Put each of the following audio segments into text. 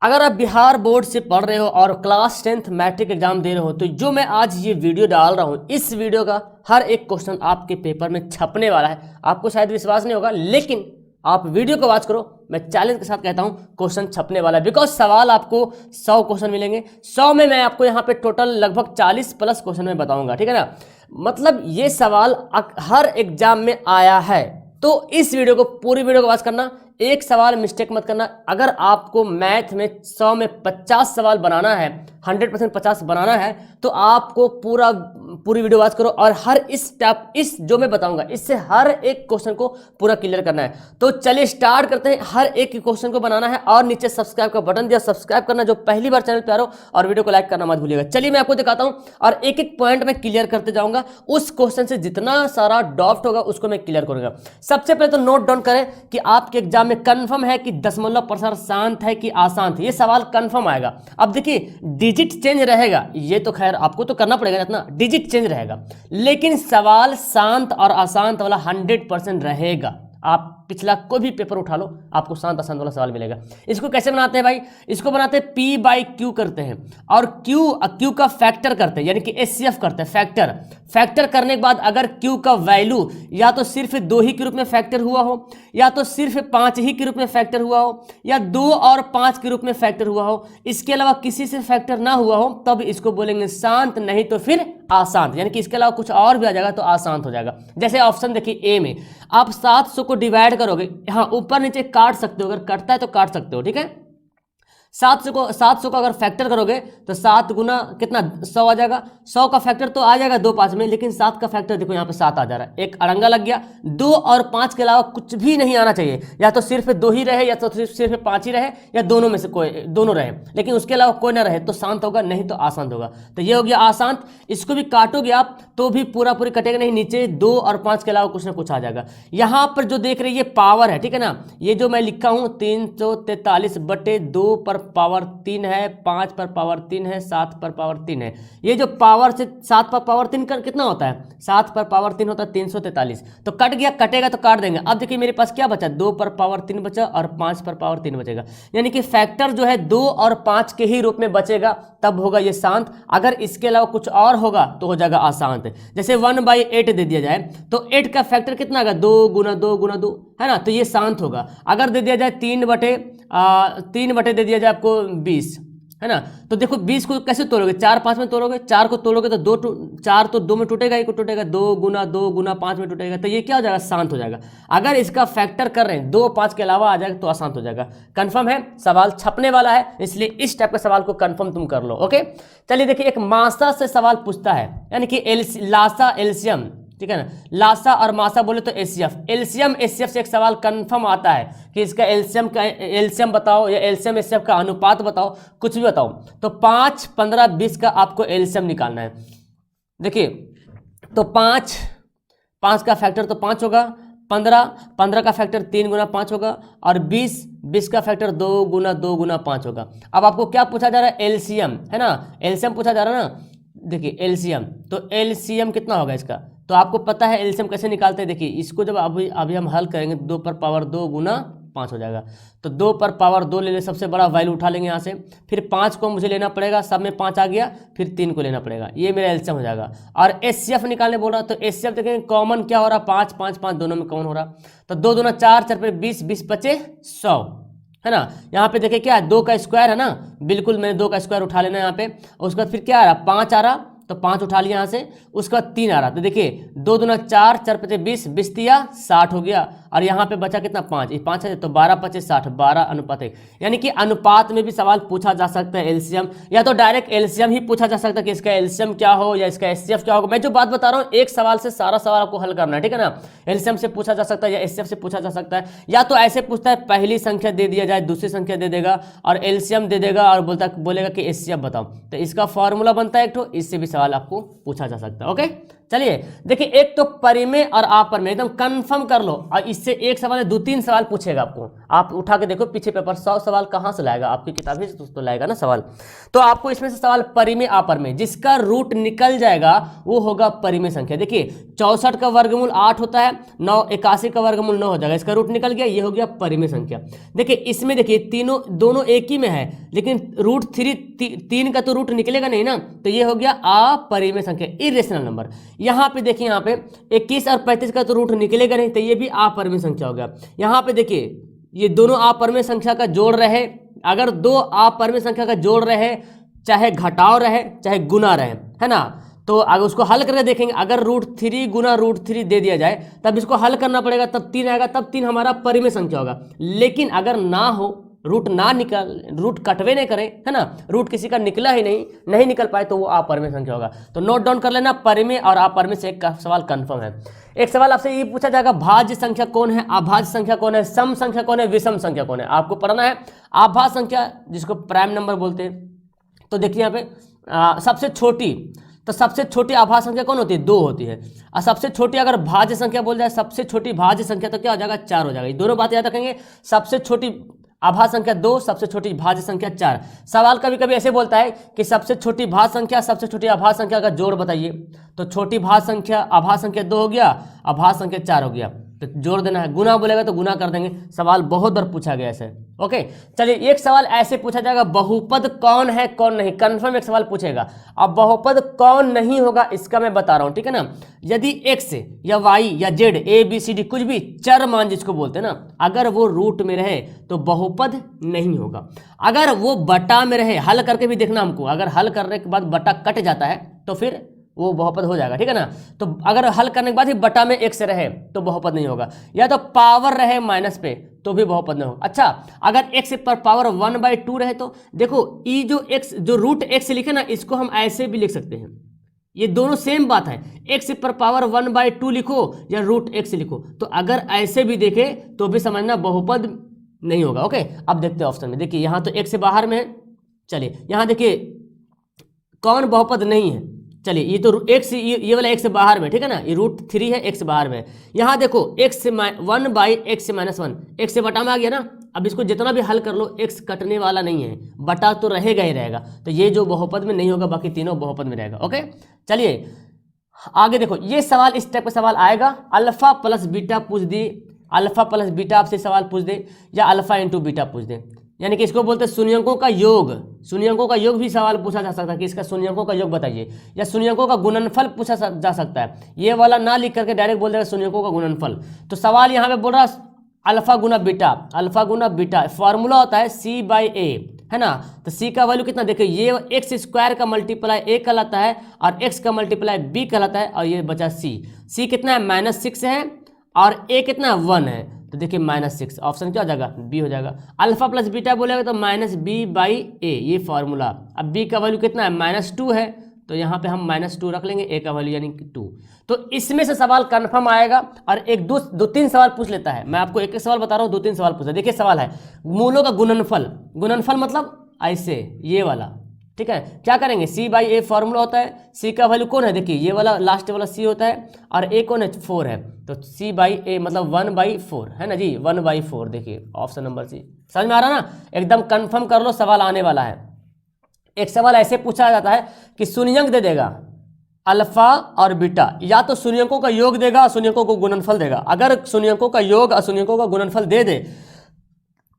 अगर आप बिहार बोर्ड से पढ़ रहे हो और क्लास 10th मैट्रिक एग्जाम दे रहे हो तो जो मैं आज ये वीडियो डाल रहा हूँ, इस वीडियो का हर एक क्वेश्चन आपके पेपर में छपने वाला है। आपको शायद विश्वास नहीं होगा, लेकिन आप वीडियो को वॉच करो, मैं चैलेंज के साथ कहता हूँ क्वेश्चन छपने वाला है। बिकॉज सवाल आपको 100 क्वेश्चन मिलेंगे, 100 में मैं आपको यहाँ पे टोटल लगभग 40 प्लस क्वेश्चन में बताऊंगा, ठीक है ना। मतलब ये सवाल हर एग्जाम में आया है, तो इस वीडियो को पूरी वीडियो को वॉच करना, एक सवाल मिस्टेक मत करना। अगर आपको मैथ में 100 में 50 सवाल बनाना है, 100% 50 बनाना है, तो आपको पूरी वीडियो वॉच करो और हर इस जो मैं बताऊंगा इससे हर एक क्वेश्चन को पूरा क्लियर करना है। तो चलिए स्टार्ट करते हैं। हर एक क्वेश्चन को बनाना है और नीचे सब्सक्राइब का बटन दिया, सब्सक्राइब करना जो पहली बार चैनल पे आ रहे हो, और वीडियो को लाइक करना मत भूलिएगा। चलिए मैं आपको दिखाता हूं और एक एक पॉइंट में क्लियर करते जाऊंगा। उस क्वेश्चन से जितना सारा डाउट होगा उसको मैं क्लियर करूंगा। सबसे पहले तो नोट डाउन करें कि आपके एग्जाम में कंफर्म है कि दशमलव प्रसार शांत है कि अशांत है। ये सवाल कंफर्म आएगा। अब देखिए डिजिट चेंज रहेगा, ये तो खैर आपको तो करना पड़ेगा, इतना डिजिट चेंज रहेगा, लेकिन सवाल शांत और अशांत वाला 100% रहेगा। आप पिछला कोई भी पेपर उठा लो, आपको शांत अशांत वाला सवाल मिलेगा। इसको कैसे बनाते हैं भाई? इसको बनाते हैं P/Q करते हैं और Q का फैक्टर करते हैं, यानी कि HCF करते हैं। फैक्टर करने के बाद अगर Q का वैल्यू या तो सिर्फ 2 ही के रूप में फैक्टर हुआ हो, या तो सिर्फ 5 ही के रूप में फैक्टर हुआ हो, या 2 और 5 के रूप में फैक्टर हुआ हो, इसके अलावा किसी से फैक्टर ना हुआ हो, तब इसको बोलेंगे शांत, नहीं तो फिर अशांत। यानी कि इसके अलावा कुछ और भी आ जाएगा तो अशांत हो जाएगा। जैसे ऑप्शन देखिए ए में आप 700 को डिवाइड करोगे, हाँ ऊपर नीचे काट सकते हो, अगर कटता है तो काट सकते हो, ठीक है। 700 को अगर फैक्टर करोगे तो 7 गुना कितना 100 आ जाएगा। 100 का फैक्टर तो आ जाएगा 2 5 में, लेकिन 7 का फैक्टर देखो यहाँ पे 7 आ जा रहा है, एक अड़ंगा लग गया। 2 और 5 के अलावा कुछ भी नहीं आना चाहिए, या तो सिर्फ 2 ही रहे, या तो सिर्फ 5 ही रहे, या दोनों में से कोई दोनों रहे, लेकिन उसके अलावा कोई ना रहे तो शांत होगा, नहीं तो अशांत होगा। तो ये हो गया अशांत। इसको भी काटोगे आप तो भी पूरी कटेगा नहीं, नीचे 2 और 5 के अलावा कुछ ना कुछ आ जाएगा। यहाँ पर जो देख रहे हैं ये पावर है, ठीक है ना। ये जो मैं लिखा हूँ 343/2 पर पावर 3 है, 5 पर पावर 3 है, 7 पर पावर 3 है। ये जो पावर से 7 पर पावर 3 का कितना होता है? 7 पर पावर 3 होता है 343। तो कट गया, कटेगा तो काट देंगे। अब देखिए मेरे पास क्या बचा, 2 पर पावर 3 बचा और 5 पर पावर 3 बचेगा। यानी कि फैक्टर जो है 2 और 5 के ही रूप में बचेगा, तब होगा ये शांत। अगर इसके अलावा कुछ और होगा तो हो जाएगा अशांत। जैसे 1/8 दे दिया जाए तो 8 का फैक्टर कितना आएगा? 2 गुना 2 गुना 2, है ना, तो ये शांत होगा। अगर दे दिया जाए 3/3 दे दिया जाए आपको 20, है ना, तो देखो 20 को कैसे तोड़ोगे? 4 5 में तोड़ोगे, 4 को तोड़ोगे तो 4 तो 2 में टूटेगा, 1 को टूटेगा, 2 गुना 2 गुना 5 में टूटेगा, तो ये क्या हो जाएगा? शांत हो जाएगा। अगर इसका फैक्टर कर रहे हैं 2 5 के अलावा आ जाएगा तो अशांत हो जाएगा। कंफर्म है, सवाल छपने वाला है, इसलिए इस टाइप के सवाल को कंफर्म तुम कर लो। ओके, चलिए देखिए एक मासा से सवाल पूछता है, यानी कि लासा एलसीएम, ठीक है ना। लासा और मासा बोले तो एलसीएम एचसीएफ से एक सवाल कंफर्म आता है कि इसका एलसीएम बताओ या एलसीएम एचसीएफ का अनुपात बताओ, कुछ भी बताओ। तो 5 15 20 का आपको एलसीएम निकालना है। देखिए तो 5 का फैक्टर तो 5 होगा, 15 का फैक्टर 3 गुना 5 होगा, और 20 का फैक्टर 2 गुना 2 गुना 5 होगा। अब आपको क्या पूछा जा रहा है? एलसीएम, है ना, एलसीएम पूछा जा रहा है ना। देखिए एलसीएम, तो एलसीएम कितना होगा इसका? तो आपको पता है एलसीएम कैसे निकालते हैं। देखिए इसको जब अभी हम हल करेंगे 2 पर पावर 2 गुना 5 हो जाएगा। तो 2 पर पावर 2 ले ले, सबसे बड़ा वैल्यू उठा लेंगे यहाँ से, फिर 5 को मुझे लेना पड़ेगा, सब में 5 आ गया, फिर 3 को लेना पड़ेगा, ये मेरा एलसीएम हो जाएगा। और एचसीएफ निकालने बोल रहा, तो एचसीएफ देखेंगे कॉमन क्या हो रहा, 5 5 5 दोनों में कॉमन हो रहा। तो 2 दूना 4, 4 पे 20, 20 बचे 100, है ना। यहाँ पे देखिए क्या है, 2 का स्क्वायर है ना, बिल्कुल मैंने 2 का स्क्वायर उठा लेना यहाँ पे। उसके बाद फिर क्या आ रहा, 5 आ रहा, तो 5 उठा लिया यहाँ से। उसके बाद 3 आ रहा, तो देखिए 2 दूना 4, 4 पचे 20, 20 दिया 60 हो गया, और यहाँ पे बचा कितना 5, ये 5 है तो 12 पचे 60, 12:1। यानी कि अनुपात में भी सवाल पूछा जा सकता है एलसीएम, या तो डायरेक्ट एलसीएम ही पूछा जा सकता है कि इसका एलसीएम क्या हो या इसका एचसीएफ क्या होगा। मैं जो बात बता रहा हूँ एक सवाल से सारा सवाल आपको हल करना है, ठीक है ना। एलसीएम से पूछा जा सकता है या एचसीएफ से पूछा जा सकता है, या तो ऐसे पूछता है पहली संख्या दे दिया जाए, दूसरी संख्या दे देगा और एलसीएम दे देगा और बोलेगा कि एचसीएफ बताओ, तो इसका फॉर्मूला बनता है एक ठो, इससे भी सवाल आपको पूछा जा सकता है। ओके, चलिए देखिए एक तो परिमेय और अपर में एकदम कंफर्म कर लो, और इससे एक सवाल है 2-3 सवाल पूछेगा आपको। आप उठा के देखो पीछे पेपर, 100 सवाल कहाँ से लाएगा, आपकी किताब ही से तो लाएगा ना सवाल। तो आपको इसमें से सवाल परिमेय अपरिमेय, जिसका रूट निकल जाएगा वो होगा परिमेय संख्या। देखिए 64 का वर्गमूल 8 होता है, 81 का वर्गमूल 9 हो जाएगा, इसका रूट निकल गया, ये हो गया परिमेय संख्या। देखिए इसमें देखिए तीनों दोनों एक ही में है, लेकिन रूट 3 का तो रूट निकलेगा नहीं ना, तो ये हो गया अपरिमेय संख्या, इरेशनल नंबर। यहाँ पे देखिए, यहाँ पे 21 और 35 का तो रूट निकलेगा नहीं, तो ये भी अपरिमेय संख्या हो गया। यहाँ पे देखिए ये दोनों अपरिमेय संख्या का जोड़ रहे, अगर दो अपरिमेय संख्या का जोड़ रहे, चाहे घटाव रहे चाहे गुना रहे, है ना, तो अगर उसको हल करके देखेंगे, अगर √3 गुना √3 दे दिया जाए तब इसको हल करना पड़ेगा, तब 3 आएगा, तब 3 हमारा परिमेय संख्या होगा। लेकिन अगर ना हो, रूट ना निकल, रूट कटवे नहीं करे, है ना, रूट किसी का निकला ही नहीं निकल पाए, तो वो अपरिमेय संख्या होगा। तो नोट डाउन कर लेना, परिमेय और अपरिमेय से एक सवाल कंफर्म है। एक सवाल आपसे ये पूछा जाएगा, भाज्य संख्या कौन है, अभाज्य संख्या कौन है, सम संख्या कौन है, विषम संख्या कौन है। आपको पढ़ना है अभाज्य संख्या, जिसको प्राइम नंबर बोलते हैं। तो देखिए यहाँ पे सबसे छोटी, तो सबसे छोटी अभाज्य संख्या कौन होती है, 2 होती है। और सबसे छोटी अगर भाज्य संख्या बोल जाए, सबसे छोटी भाज्य संख्या तो क्या हो जाएगा, 4 हो जाएगा। ये दोनों बातें याद रखेंगे, सबसे छोटी अभाज्य संख्या 2, सबसे छोटी भाज्य संख्या 4। सवाल कभी कभी ऐसे बोलता है कि सबसे छोटी भाज्य संख्या सबसे छोटी अभाज्य संख्या का जोड़ बताइए, तो छोटी भाज्य संख्या अभाज्य संख्या 2 हो गया, अभाज्य संख्या 4 हो गया, तो जोड़ देना है। गुना बोलेगा तो गुना कर देंगे। सवाल बहुत बार पूछा गया ऐसे। ओके, चलिए एक सवाल ऐसे पूछा जाएगा, बहुपद कौन है कौन नहीं, कंफर्म एक सवाल पूछेगा। अब बहुपद कौन नहीं होगा इसका मैं बता रहा हूं, ठीक है ना। यदि x या y या z ABCD कुछ भी चर मान जिसको बोलते हैं ना, अगर वो रूट में रहे तो बहुपद नहीं होगा। अगर वो बटा में रहे, हल करके भी देखना हमको, अगर हल करने के बाद बटा कट जाता है तो फिर वो बहुपद हो जाएगा, ठीक है ना। तो अगर हल करने के बाद ही बटा में x रहे तो बहुपद नहीं होगा, या तो पावर रहे माइनस पे तो भी बहुपद नहीं होगा। अच्छा, अगर x पर पावर 1/2 रहे तो देखो ये जो x जो रूट x लिखे ना, इसको हम ऐसे भी लिख सकते हैं, ये दोनों सेम बात है। x पर पावर 1/2 लिखो या रूट x लिखो, तो अगर ऐसे भी देखे तो भी समझना बहुपद नहीं होगा। ओके, अब देखते हैं ऑप्शन में। देखिए यहाँ तो x से बाहर में है, चलिए यहाँ देखिए कौन बहुपद नहीं है। चलिए ये तो x, ये वाला x से बाहर में, ठीक है ना, ये √3 है, x से बाहर में। यहाँ देखो x से 1/x से -1, x से बटा में आ गया ना। अब इसको जितना भी हल कर लो x कटने वाला नहीं है, बटा तो रहेगा ही रहेगा, तो ये जो बहुपद में नहीं होगा, बाकी तीनों बहुपद में रहेगा। ओके, चलिए आगे देखो, ये सवाल इस टाइप का सवाल आएगा, अल्फा प्लस बीटा पूछ दे, अल्फा प्लस बीटा आपसे सवाल पूछ दे, या अल्फा इंटू बीटा पूछ दे, यानी कि इसको बोलते हैं शून्यंकों का योग। शून्यंकों का योग भी सवाल पूछा जा सकता है कि इसका शून्यंकों का योग बताइए, या शून्यंकों का गुणनफल पूछा जा सकता है। ये वाला ना लिख करके डायरेक्ट बोल देगा शून्यंकों का गुणनफल। तो सवाल यहाँ पे बोल रहा अल्फा गुना बीटा, अल्फा गुना बीटा फॉर्मूला होता है c/a, है ना। तो c का वैल्यू कितना, देखिए ये x² का मल्टीप्लाई a कहलाता है और x का मल्टीप्लाई b कहलाता है, और ये बचा c कितना है -6 है और a कितना 1 है, तो देखिए -6, ऑप्शन क्या हो जाएगा, बी हो जाएगा। अल्फा प्लस बीटा बोलेगा तो -b/a, ये फॉर्मूला। अब b का वैल्यू कितना है -2 है, तो यहाँ पे हम -2 रख लेंगे, a का वैल्यू यानी कि 2। तो इसमें से सवाल कंफर्म आएगा, और एक दो तीन सवाल पूछ लेता है। मैं आपको एक सवाल बता रहा हूँ, 2-3 सवाल पूछा। देखिए सवाल है मूलों का गुणनफल, गुणनफल मतलब ऐसे ये वाला, ठीक है। क्या करेंगे, c/a फॉर्मूला होता है, c का वैल्यू कौन है, देखिए ये वाला लास्ट वाला c होता है, और a कौन है 4 है, तो c/a मतलब 1/4 है ना जी, 1/4। देखिए ऑप्शन नंबर सी, समझ में आ रहा ना, एकदम कंफर्म कर लो, सवाल आने वाला है। एक सवाल ऐसे पूछा जाता है कि शून्यंक दे देगा अल्फा और बीटा, या तो शून्यंकों का योग देगा, शून्यंकों को गुणनफल देगा। अगर शून्यंकों का योग और शून्यंकों का गुणनफल दे दे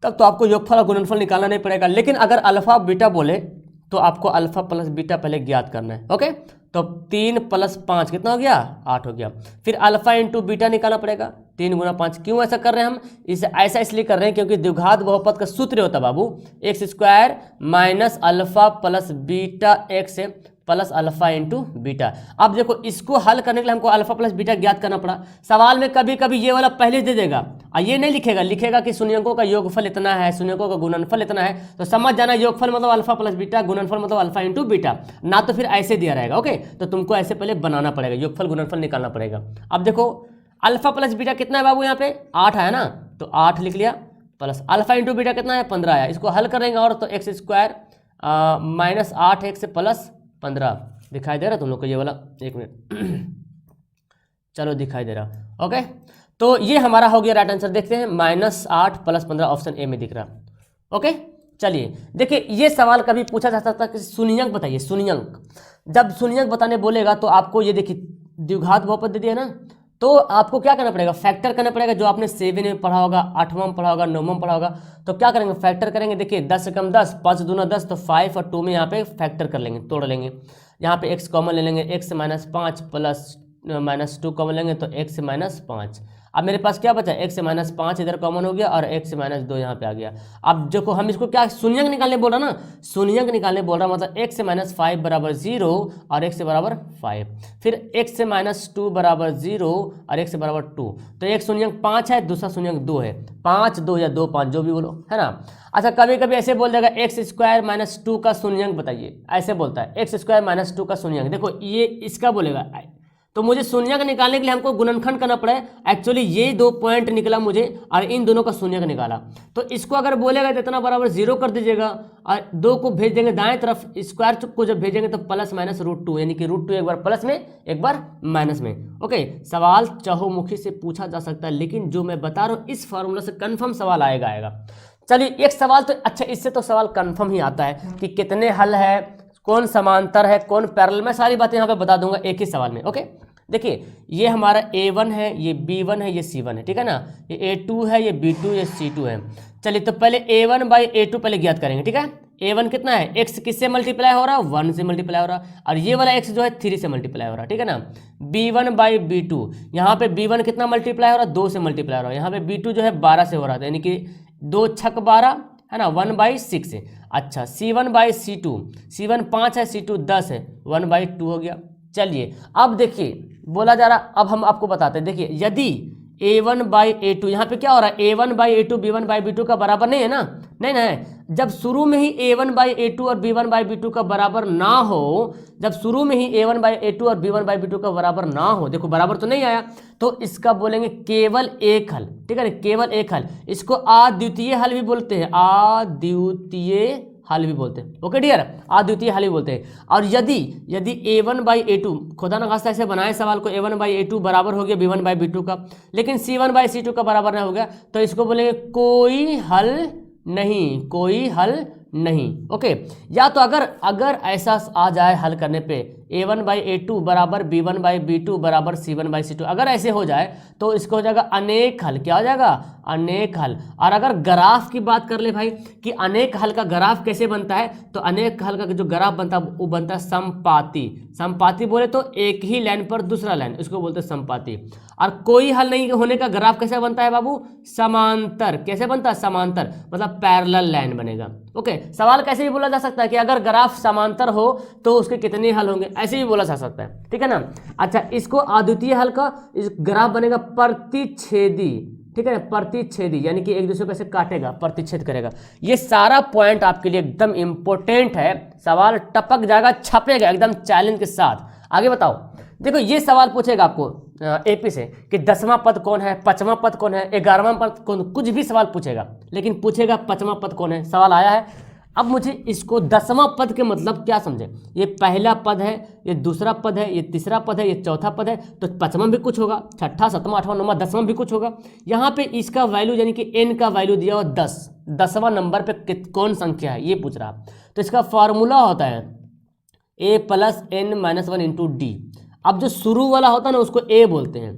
तब तो आपको योगफल और गुणनफल निकालना नहीं पड़ेगा, लेकिन अगर अल्फा बीटा बोले तो आपको अल्फा प्लस बीटा पहले ज्ञात करना है। ओके, तो 3 + 5 कितना हो गया, 8 हो गया। फिर अल्फा इंटू बीटा निकालना पड़ेगा, 3 × 5। क्यों ऐसा कर रहे हैं हम, इसे ऐसा इसलिए कर रहे हैं क्योंकि द्विघात बहुपद का सूत्र होता है बाबू, x² - alpha plus beta x plus alpha into beta. अब देखो इसको हल करने के लिए हमको अल्फा प्लस बीटा ज्ञात करना पड़ा। सवाल में कभी कभी ये वाला पहले दे देगा और ये नहीं लिखेगा, लिखेगा कि शून्यंकों का योगफल इतना है, शून्यंकों का गुणनफल इतना है, तो समझ जाना योगफल मतलब अल्फा प्लस बीटा, गुणनफल मतलब अल्फा इंटू बीटा, ना तो फिर ऐसे दिया रहेगा। ओके, तो तुमको ऐसे पहले बनाना पड़ेगा, योगफल गुणनफल निकालना पड़ेगा। अब देखो अल्फा प्लस बीटा कितना है बाबू, यहाँ पे 8 है ना, तो 8 लिख लिया, प्लस अल्फा इंटू बीटा कितना है 15 है। इसको हल करेंगे और तो x² - 8x प्लस 15 दिखाई दे रहा तुम लोग को ये वाला, 1 मिनट चलो दिखाई दे रहा। ओके, तो ये हमारा हो गया राइट आंसर। देखते हैं -8 + 15 ऑप्शन ए में दिख रहा। ओके चलिए देखिए, ये सवाल कभी पूछा जा सकता है कि शून्यंक बताइए, शून्यंक। जब शून्यंक बताने बोलेगा तो आपको ये देखिए द्विघात बहुपद दे दिया ना, तो आपको क्या करना पड़ेगा, फैक्टर करना पड़ेगा, जो आपने 7 में पढ़ा होगा, 8वां में पढ़ा होगा, 9वां में पढ़ा होगा। तो क्या करेंगे, फैक्टर करेंगे। देखिए 10 से कम 10, 5 दूना 10, तो 5 और 2 में यहाँ पे फैक्टर कर लेंगे, तोड़ लेंगे। यहाँ पे x कॉमन ले लेंगे, x -5 प्लस -2 कॉमन लेंगे तो x -5। अब मेरे पास क्या बचा, x -5 इधर कॉमन हो गया और x -2 यहाँ पे आ गया। अब देखो हम इसको क्या शून्यंक निकालने बोल रहा ना, शून्यंक निकालने बोल रहा, मतलब x -5 बराबर 0 और x बराबर 5, फिर x -2 बराबर 0 और x बराबर 2। तो एक शून्यंक 5 है, दूसरा शून्यंक 2 है, 5 2 या 2 5 जो भी बोलो, है ना। अच्छा कभी कभी ऐसे बोल देगा x² -2 का शून्यंक बताइए, ऐसे बोलता है x² -2 का शून्यंक। देखो ये इसका बोलेगा, तो मुझे शून्यंक निकालने के लिए हमको गुणनखंड करना पड़ा है। एक्चुअली ये 2 पॉइंट निकला मुझे और इन दोनों का शून्यंक निकाला। तो इसको अगर बोलेगा तो इतना बराबर 0 कर दीजिएगा और 2 को भेज देंगे दाएं तरफ, स्क्वायर को जब भेजेंगे तो +-√2, यानी कि √2 एक बार प्लस में एक बार माइनस में। ओके सवाल चहुमुखी से पूछा जा सकता है, लेकिन जो मैं बता रहा हूँ इस फॉर्मूला से कन्फर्म सवाल आएगा। चलिए एक सवाल तो अच्छा, इससे तो सवाल कन्फर्म ही आता है कि कितने हल है, कौन समांतर है, कौन पैरेलल, मैं सारी बातें यहाँ पे बता दूंगा एक ही सवाल में। ओके देखिए ये हमारा A1 है, ये B1 है, ये C1 है, ठीक है ना, ये A2 है, ये B2, ये C2 है। चलिए तो पहले A1/A2 पहले ज्ञात करेंगे, ठीक है। A1 कितना है, x किससे मल्टीप्लाई हो रहा है, 1 से मल्टीप्लाई हो रहा है, और ये वाला x जो है 3 से मल्टीप्लाई हो रहा है, ठीक है ना। B1/B2, यहाँ पे B1 कितना मल्टीप्लाई हो रहा है, 2 से मल्टीप्लाई हो रहा है, यहाँ पे B2 जो है 12 से हो रहा था, यानी कि 2 छक 12 है ना, 1/6 है। अच्छा C1/C2, C1 5 है, C2 10 है, 1/2 हो गया। चलिए अब देखिए बोला जा रहा, अब हम आपको बताते हैं। देखिए यदि A1/A2, यहाँ पे क्या हो रहा है, A1/A2 B1/B2 का बराबर नहीं है ना, नहीं ना है। जब शुरू में ही A1/A2 और B1/B2 का बराबर ना हो, जब शुरू में ही A1/A2 और B1/B2 का बराबर ना हो, देखो बराबर तो नहीं आया, तो इसका बोलेंगे केवल एक हल, ठीक है ना, केवल एक हल। इसको अद्वितीय हल भी बोलते हैं, अद्वितीय हल भी बोलते हैं। ओके डियर, अद्वितीय हल भी बोलते हैं। और यदि A1/A2, खुदा न खास्ता ऐसे बनाए सवाल को, A1/A2 बराबर हो गया B1/B2 का, लेकिन C1/C2 का बराबर नहीं हो गया, तो इसको बोलेंगे कोई हल नहीं, कोई हल नहीं। ओके या तो अगर ऐसा आ जाए हल करने पे A1/A2 बराबर B1/B2 बराबर C1/C2, अगर ऐसे हो जाए तो इसको हो जाएगा अनेक हल। क्या हो जाएगा, अनेक हल। और अगर ग्राफ की बात कर ले भाई कि अनेक हल का ग्राफ कैसे बनता है, तो अनेक हल का जो ग्राफ बनता है वो बनता है समपाती। समपाती बोले तो एक ही लाइन पर दूसरा लाइन, इसको बोलते हैं समपाती। और कोई हल नहीं होने का ग्राफ कैसे बनता है बाबू, समांतर। कैसे बनता है, समांतर, मतलब पैरेलल लाइन बनेगा। ओके सवाल कैसे भी बोला जा सकता है कि अगर ग्राफ समांतर हो तो उसके कितने हल होंगे, ऐसे भी बोला जा सकता है, ठीक है ना। अच्छा इसको अद्वितीय हल का इस ग्राफ बनेगा प्रतिच्छेदी, ठीक है, प्रतिच्छेदी, यानी कि एक दूसरे को ऐसे काटेगा, प्रतिच्छेद करेगा। ये सारा पॉइंट आपके लिए एकदम इंपॉर्टेंट है, सवाल टपक जाएगा, छपेगा एकदम चैलेंज के साथ। आगे बताओ, देखो ये सवाल पूछेगा आपको एपी से कि 10वां पद कौन है, 5वां पद कौन है, 11वां पद कौन, कुछ भी सवाल पूछेगा, लेकिन पूछेगा 5वां पद कौन है। सवाल आया है, अब मुझे इसको 10वां पद के मतलब क्या समझे, ये पहला पद है, ये दूसरा पद है, ये तीसरा पद है, ये चौथा पद है, तो 5वां भी कुछ होगा, 6ठा 7वां 8वां 9वां 10वां भी कुछ होगा। यहाँ पे इसका वैल्यू यानी कि n का वैल्यू दिया हुआ 10, 10वां नंबर पे कौन संख्या है ये पूछ रहा। तो इसका फॉर्मूला होता है a + n - 1 × d। अब जो शुरू वाला होता है ना उसको a बोलते हैं,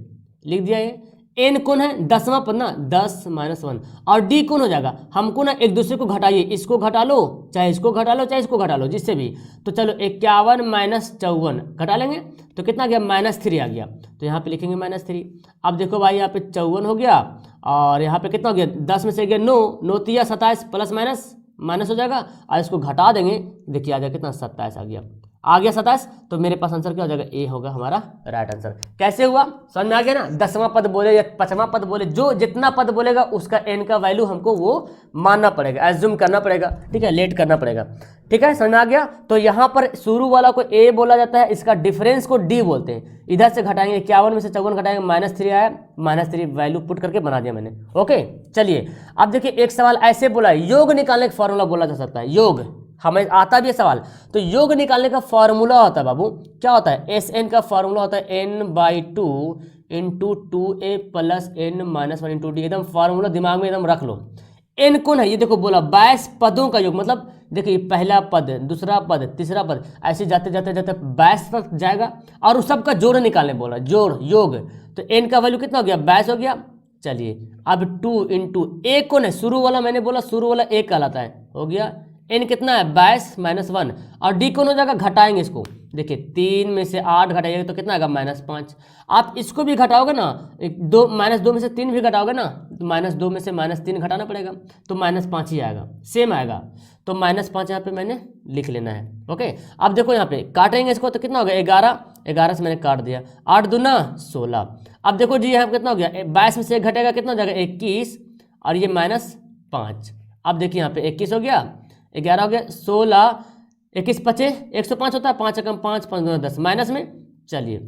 लिख दिया ये। n कौन है, 10वां पद ना, 10 - 1, और d कौन हो जाएगा, हमको ना एक दूसरे को घटाइए, इसको घटा लो चाहे इसको घटा लो चाहे इसको घटा लो, जिससे भी। तो चलो 51 - 54 घटा लेंगे तो कितना गया, -3 आ गया, तो यहाँ पे लिखेंगे -3। अब देखो भाई यहाँ पे 54 हो गया और यहाँ पे कितना हो गया, 10 में से गया 9, 9 तिया 27, प्लस माइनस हो जाएगा, और इसको घटा देंगे, देखिए आ जाएगा कितना, 27 आ गया 27। तो मेरे पास आंसर क्या हो जाएगा, ए होगा हमारा राइट आंसर। कैसे हुआ, समझ में आ गया ना। 10वां पद बोले या 5वां पद बोले, जो जितना पद बोलेगा उसका एन का वैल्यू हमको वो मानना पड़ेगा, एज्यूम करना पड़ेगा, ठीक है, लेट करना पड़ेगा, ठीक है, समझ में आ गया। तो यहाँ पर शुरू वाला को ए बोला जाता है, इसका डिफरेंस को डी बोलते हैं। इधर से घटाएंगे, 51 में से 54 घटाएंगे, -3 आया, -3 वैल्यू पुट करके बना दिया मैंने। ओके चलिए अब देखिए एक सवाल ऐसे बोला है, योग निकालने का फॉर्मूला बोला जा सकता है, योग हमें आता भी है सवाल। तो योग निकालने का फॉर्मूला होता है बाबू, क्या होता है, SN का फॉर्मूला होता है n/2 into 2a plus n minus 1 into D. एकदम फार्मूला दिमाग में एकदम रख लो। n कौन है? ये देखो बोला 22 पदों का योग, मतलब देखिए पहला पद, दूसरा पद, तीसरा पद, ऐसे जाते जाते जाते 22 तक जाएगा और उस सबका जोड़ निकालने बोला, जोड़ योग। तो n का वैल्यू कितना हो गया? 22 हो गया। चलिए अब 2 इंटू a कौन है? शुरू वाला, मैंने बोला शुरू वाला a कहलाता है, हो गया। n कितना है? 22 माइनस 1। और d कौन हो जाएगा? घटाएंगे इसको, देखिए 3 में से 8 घटाइएगा तो कितना आएगा? -5। आप इसको भी घटाओगे ना, -2 में से 3 भी घटाओगे ना, तो -2 में से -3 घटाना पड़ेगा, तो -5 ही आएगा, सेम आएगा। तो -5 यहाँ पे मैंने लिख लेना है। ओके, अब देखो यहाँ पे काटेंगे इसको तो कितना हो गया? 11 से मैंने काट दिया, 8 दूना 16। अब देखो जी यहाँ पे कितना हो गया? 22 में से 1 घटेगा, कितना हो जाएगा? 21, और ये -5। अब देखिए यहाँ पे 21 हो गया, 11 हो गया, 16, 21 पचे 105 होता है, 5 कम 5, 5 गुना 10 माइनस में। चलिए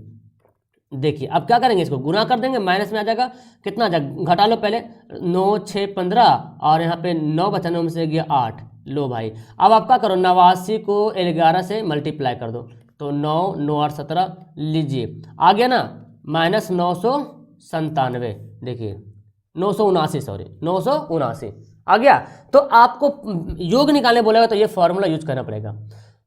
देखिए अब क्या करेंगे? इसको गुना कर देंगे, माइनस में आ जाएगा, कितना आ जाएगा? घटा लो पहले, 9 6 15, और यहाँ पे 9 बचा, 9 में से गया 8। लो भाई अब आप क्या करो? 89 को 11 से मल्टीप्लाई कर दो, तो 9 9 8 17, लीजिए आ गया ना, -997। देखिए 979, सॉरी 979 आ गया। तो आपको योग निकालने बोलेगा तो ये फॉर्मूला यूज करना पड़ेगा।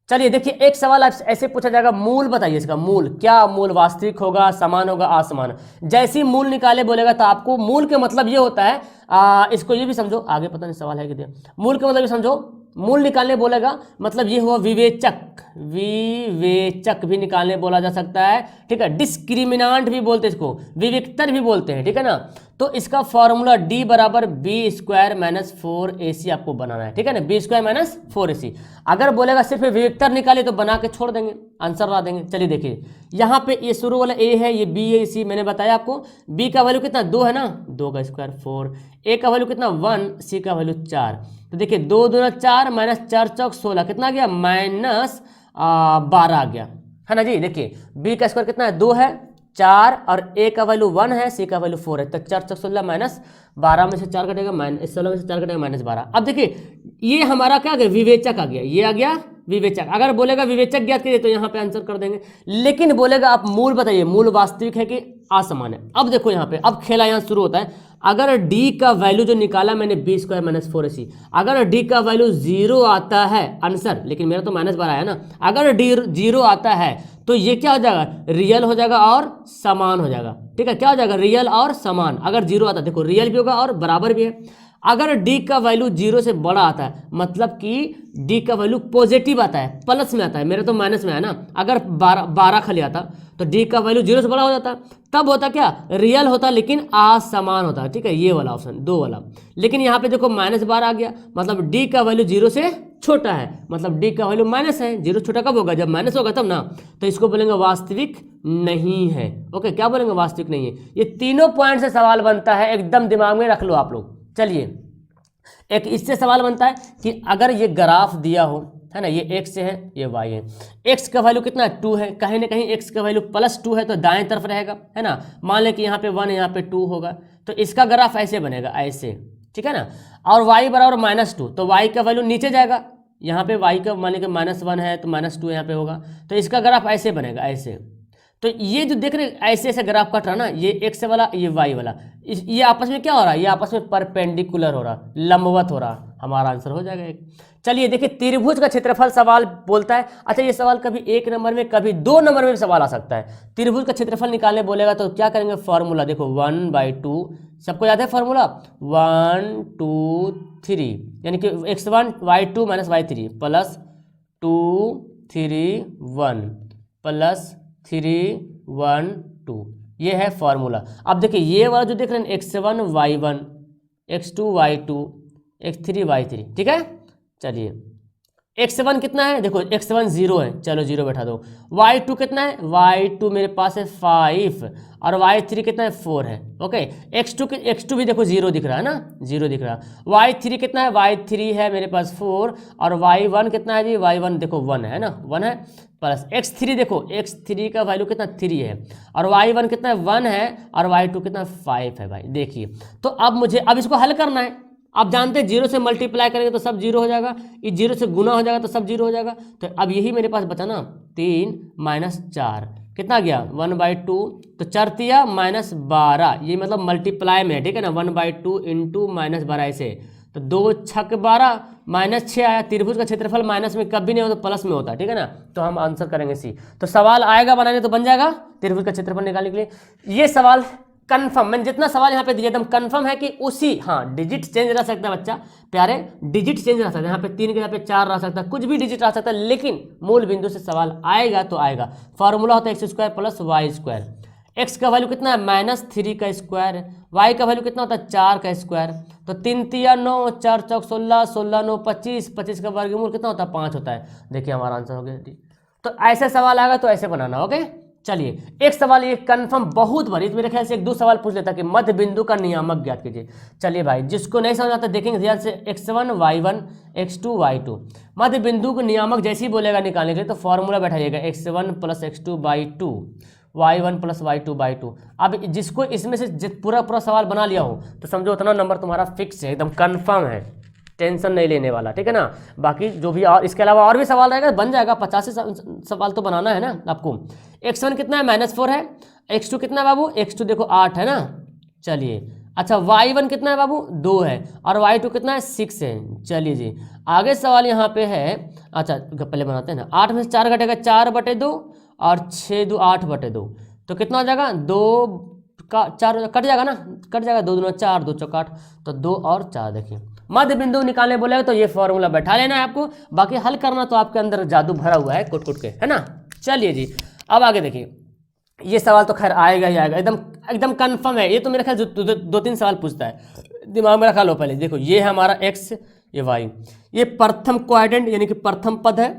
चलिए देखिए एक सवाल आप ऐसे पूछा जाएगा, मूल बताइए इसका, मूल क्या? मूल वास्तविक होगा, समान होगा, असमान? जैसे ही मूल निकाले बोलेगा तो आपको मूल के मतलब ये होता है, इसको ये भी समझो, आगे पता नहीं सवाल है कि मूल के मतलब ये समझो, मूल निकालने बोलेगा मतलब ये हुआ विवेचक, विवेचक भी निकालने बोला जा सकता है, ठीक है। डिस्क्रिमिनांट भी बोलते हैं इसको, विविक्तर भी बोलते हैं, ठीक है ना। तो इसका फॉर्मूला d बराबर b² माइनस 4ac आपको बनाना है, ठीक है ना, b² माइनस 4ac। अगर बोलेगा सिर्फ विविक्तर निकाले तो बना के छोड़ देंगे, आंसर ला देंगे। चलिए देखिए यहाँ पे ये शुरू वाला a है, ये b है, c मैंने बताया आपको। b का वैल्यू कितना? 2 है ना, 2 का स्क्वायर 4। a का वैल्यू कितना? 1, c का वैल्यू 4। तो देखिए 2 दूना 4 माइनस 4 चौक 16, कितना आ गया? -12 आ गया, है ना जी। देखिए b का स्क्वायर कितना है? 2 है, 4, और a का वैल्यू 1 है, c का वैल्यू 4 है, तो 4 चौक 16 -12 में से 4 कटेगा, -16 में से 4 कटेगा, -12। अब देखिए ये हमारा क्या आ गया? विवेचक आ गया, ये आ गया विवेचक। अगर बोलेगा विवेचक ज्ञात कीजिए तो यहाँ पे आंसर कर देंगे, लेकिन बोलेगा आप मूल बताइए, मूल वास्तविक है कि असमान है। अब देखो यहाँ पे, अब खेला यहाँ शुरू होता है। अगर d का वैल्यू जो निकाला मैंने b² माइनस 4ac, अगर d का वैल्यू 0 आता है आंसर, लेकिन मेरा तो -12 है ना, अगर d 0 आता है तो ये क्या हो जाएगा? रियल हो जाएगा और समान हो जाएगा, ठीक है। क्या हो जाएगा? रियल और समान। अगर 0 आता है, देखो रियल भी होगा और बराबर भी है। अगर d का वैल्यू 0 से बड़ा आता है, मतलब कि d का वैल्यू पॉजिटिव आता है, प्लस में आता है, मेरे तो माइनस में है ना। अगर 12 खाली आता तो d का वैल्यू 0 से बड़ा हो जाता, तब होता क्या? रियल होता लेकिन असमान होता, ठीक है, ये वाला ऑप्शन 2 वाला। लेकिन यहाँ पे देखो -12 आ गया, मतलब d का वैल्यू 0 से छोटा है, मतलब d का वैल्यू माइनस है। 0 छोटा कब होगा? जब माइनस होगा तब ना। तो इसको बोलेंगे वास्तविक नहीं है। ओके, क्या बोलेंगे? वास्तविक नहीं है। ये तीनों पॉइंट से सवाल बनता है, एकदम दिमाग में रख लो आप लोग। चलिए एक इससे सवाल बनता है कि अगर ये ग्राफ दिया हो, है ना, ये x है, ये y है, x का वैल्यू कितना है? 2 है, कहीं ना कहीं x का वैल्यू +2 है तो दाएं तरफ रहेगा, है ना। मान लें कि यहाँ पे 1 यहाँ पे 2 होगा, तो इसका ग्राफ ऐसे बनेगा, ऐसे, ठीक है ना। और y बराबर -2, तो y का वैल्यू नीचे जाएगा। यहाँ पे y का मान लें कि -1 है तो -2 यहाँ पे होगा, तो इसका ग्राफ ऐसे बनेगा, ऐसे। तो ये जो देख रहे ऐसे ऐसे ग्राफ कट रहा ना, ये x वाला, ये y वाला, ये आपस में क्या हो रहा है? ये आपस में परपेंडिकुलर हो रहा, लंबवत हो रहा। हमारा आंसर हो जाएगा एक। चलिए देखिए त्रिभुज का क्षेत्रफल सवाल बोलता है। अच्छा ये सवाल कभी 1 नंबर में, कभी 2 नंबर में भी सवाल आ सकता है। त्रिभुज का क्षेत्रफल निकालने बोलेगा तो क्या करेंगे? फॉर्मूला देखो 1/2, सबको याद है फॉर्मूला? 1 2 3, यानी कि x1 y2 minus y3 plus 2 3 1 plus 3 1 2, ये है फॉर्मूला। अब देखिए ये वाला जो देख रहे हैं x1 y1, x2 y2, x3 y3, ठीक है। चलिए x1 कितना है? देखो x1 0 है, चलो 0 बैठा दो। y2 कितना है? y2 मेरे पास है 5, और y3 कितना है? 4 है। ओके, x2 भी देखो 0 दिख रहा है ना, 0 दिख रहा है। y3 कितना है? y3 है मेरे पास 4, और y1 कितना है जी? y1 देखो 1 है ना, 1 है, प्लस x3 देखो, x3 का वैल्यू कितना? 3 है, और y1 कितना है? 1 है, और y2 कितना? 5 है भाई। देखिए तो अब मुझे अब इसको हल करना है। आप जानते हैं 0 से मल्टीप्लाई करेंगे तो सब 0 हो जाएगा, ये 0 से गुना हो जाएगा तो सब 0 हो जाएगा। तो अब यही मेरे पास बचा ना, 3 - 4 कितना गया 1/2, तो 4 -12, ये मतलब मल्टीप्लाई में है, ठीक है ना, 1/2 इंटू -12 ऐसे, तो 2 6 12 -6 आया। त्रिभुज का क्षेत्रफल माइनस में कभी नहीं होता, प्लस में होता है, ठीक है ना, तो हम आंसर करेंगे सी। तो सवाल आएगा बनाने तो बन जाएगा त्रिभुज का क्षेत्रफल निकालने के लिए। ये सवाल कंफर्म, मैंने जितना सवाल यहाँ पे दिया एकदम कंफर्म है कि उसी, हाँ डिजिट चेंज रह सकता है बच्चा प्यारे, डिजिट चेंज रह सकता है, यहाँ पे 3 के यहाँ पे 4 रह सकता है, कुछ भी डिजिट रह सकता है, लेकिन मूल बिंदु से सवाल आएगा तो आएगा। फॉर्मूला होता है x² + y²। x का वैल्यू कितना है -3 का स्क्वायर, y का वैल्यू कितना होता है 4 का स्क्वायर, तो 3 3 9, 4 4 16, 16 9 25, 25 का वर्गमूल कितना होता है 5 होता है। देखिए हमारा आंसर हो गया। तो ऐसे सवाल आएगा तो ऐसे बनाना, ओके। चलिए एक सवाल ये कंफर्म बहुत बार, मेरे ख्याल से 1-2 सवाल पूछ लेता कि मध्य बिंदु का नियामक ज्ञात कीजिए। चलिए भाई, जिसको नहीं समझ आता देखेंगे ध्यान से, x1 y1 x2 y2, मध्य बिंदु को नियामक जैसे ही बोलेगा निकालने के लिए तो formula बैठाइएगा x1 + x2/2 y1 + y2/2। अब जिसको इसमें से पूरा सवाल बना लिया हो तो समझो उतना नंबर तुम्हारा फिक्स है, एकदम कंफर्म है, टेंशन नहीं लेने वाला, ठीक है ना। बाकी जो भी और इसके अलावा और भी सवाल रहेगा बन जाएगा, 50 सवाल तो बनाना है ना आपको। x1 कितना है -4 है, x2 कितना है बाबू, x2 देखो 8 है ना। चलिए अच्छा, y1 कितना है बाबू 2 है, और y2 कितना है 6 है। चलिए जी आगे सवाल यहाँ पे है, अच्छा पहले बनाते हैं ना, 8 में से 4 घटेगा 4/2 और 6 2 8/2, तो कितना हो जाएगा 2 का 4 कट जाएगा ना, कट जाएगा, 2 दूना 4, 2 चौका 8, तो 2 और 4। देखिए मध्य बिंदु निकालने बोलेगा तो ये फॉर्मूला बैठा लेना है आपको, बाकी हल करना तो आपके अंदर जादू भरा हुआ है कुट के, है ना। चलिए जी अब आगे देखिए, ये सवाल तो खैर आएगा ही आएगा, एकदम कंफर्म है। ये तो मेरे ख्याल 2-3 सवाल पूछता है, दिमाग में रखा लो पहले। देखो ये है हमारा x, ये y, ये प्रथम क्वाड्रेंट यानी कि प्रथम पद है,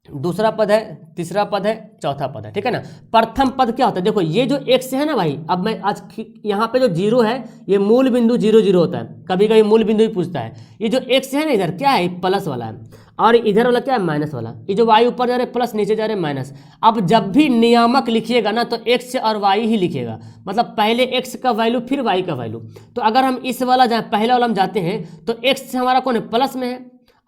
दूसरा पद है, तीसरा पद है, चौथा पद है, ठीक है ना। प्रथम पद क्या होता है, देखो ये जो x है ना भाई, अब मैं आज यहाँ पे जो 0 है ये मूल बिंदु 0 0 होता है, कभी कभी मूल बिंदु भी पूछता है। ये जो x है ना इधर क्या है, प्लस वाला है, और इधर वाला क्या है माइनस वाला। ये जो y ऊपर जा रहे प्लस, नीचे जा रहे माइनस। अब जब भी नियामक लिखिएगा ना तो x और y ही लिखिएगा, मतलब पहले x का वैल्यू फिर y का वैल्यू। तो अगर हम इस वाला पहले वाला हम जाते हैं तो x हमारा कौन है प्लस में है,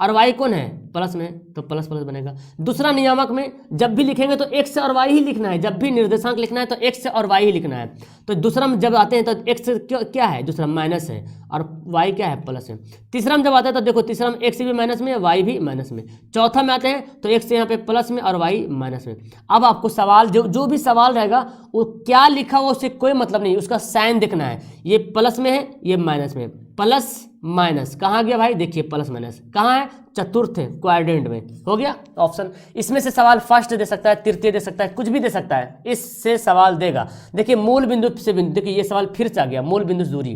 और y कौन है प्लस में, तो प्लस प्लस बनेगा। दूसरा नियामक में जब भी लिखेंगे तो x और y ही लिखना है, जब भी निर्देशांक लिखना है तो x और y ही लिखना है। तो दूसरा में जब आते हैं तो x क्या है, दूसरा माइनस है, और y क्या है प्लस है। तीसरा में जब आते हैं तो देखो तीसरा में x भी माइनस में, y भी माइनस में। चौथा में आते हैं तो x यहाँ पे प्लस में और y माइनस में। अब आपको सवाल जो भी सवाल रहेगा वो क्या लिखा हुआ उससे कोई मतलब नहीं, उसका साइन देखना है। ये प्लस में है, ये माइनस में, प्लस माइनस कहाँ गया भाई, देखिए प्लस माइनस कहाँ है, चतुर्थ क्वाड्रेंट में हो गया ऑप्शन। इसमें से सवाल फर्स्ट दे सकता है, तृतीय दे सकता है, कुछ भी दे सकता है, इससे सवाल देगा। देखिए मूल बिंदु से बिंदु, देखिए ये सवाल फिर से आ गया मूल बिंदु से दूरी,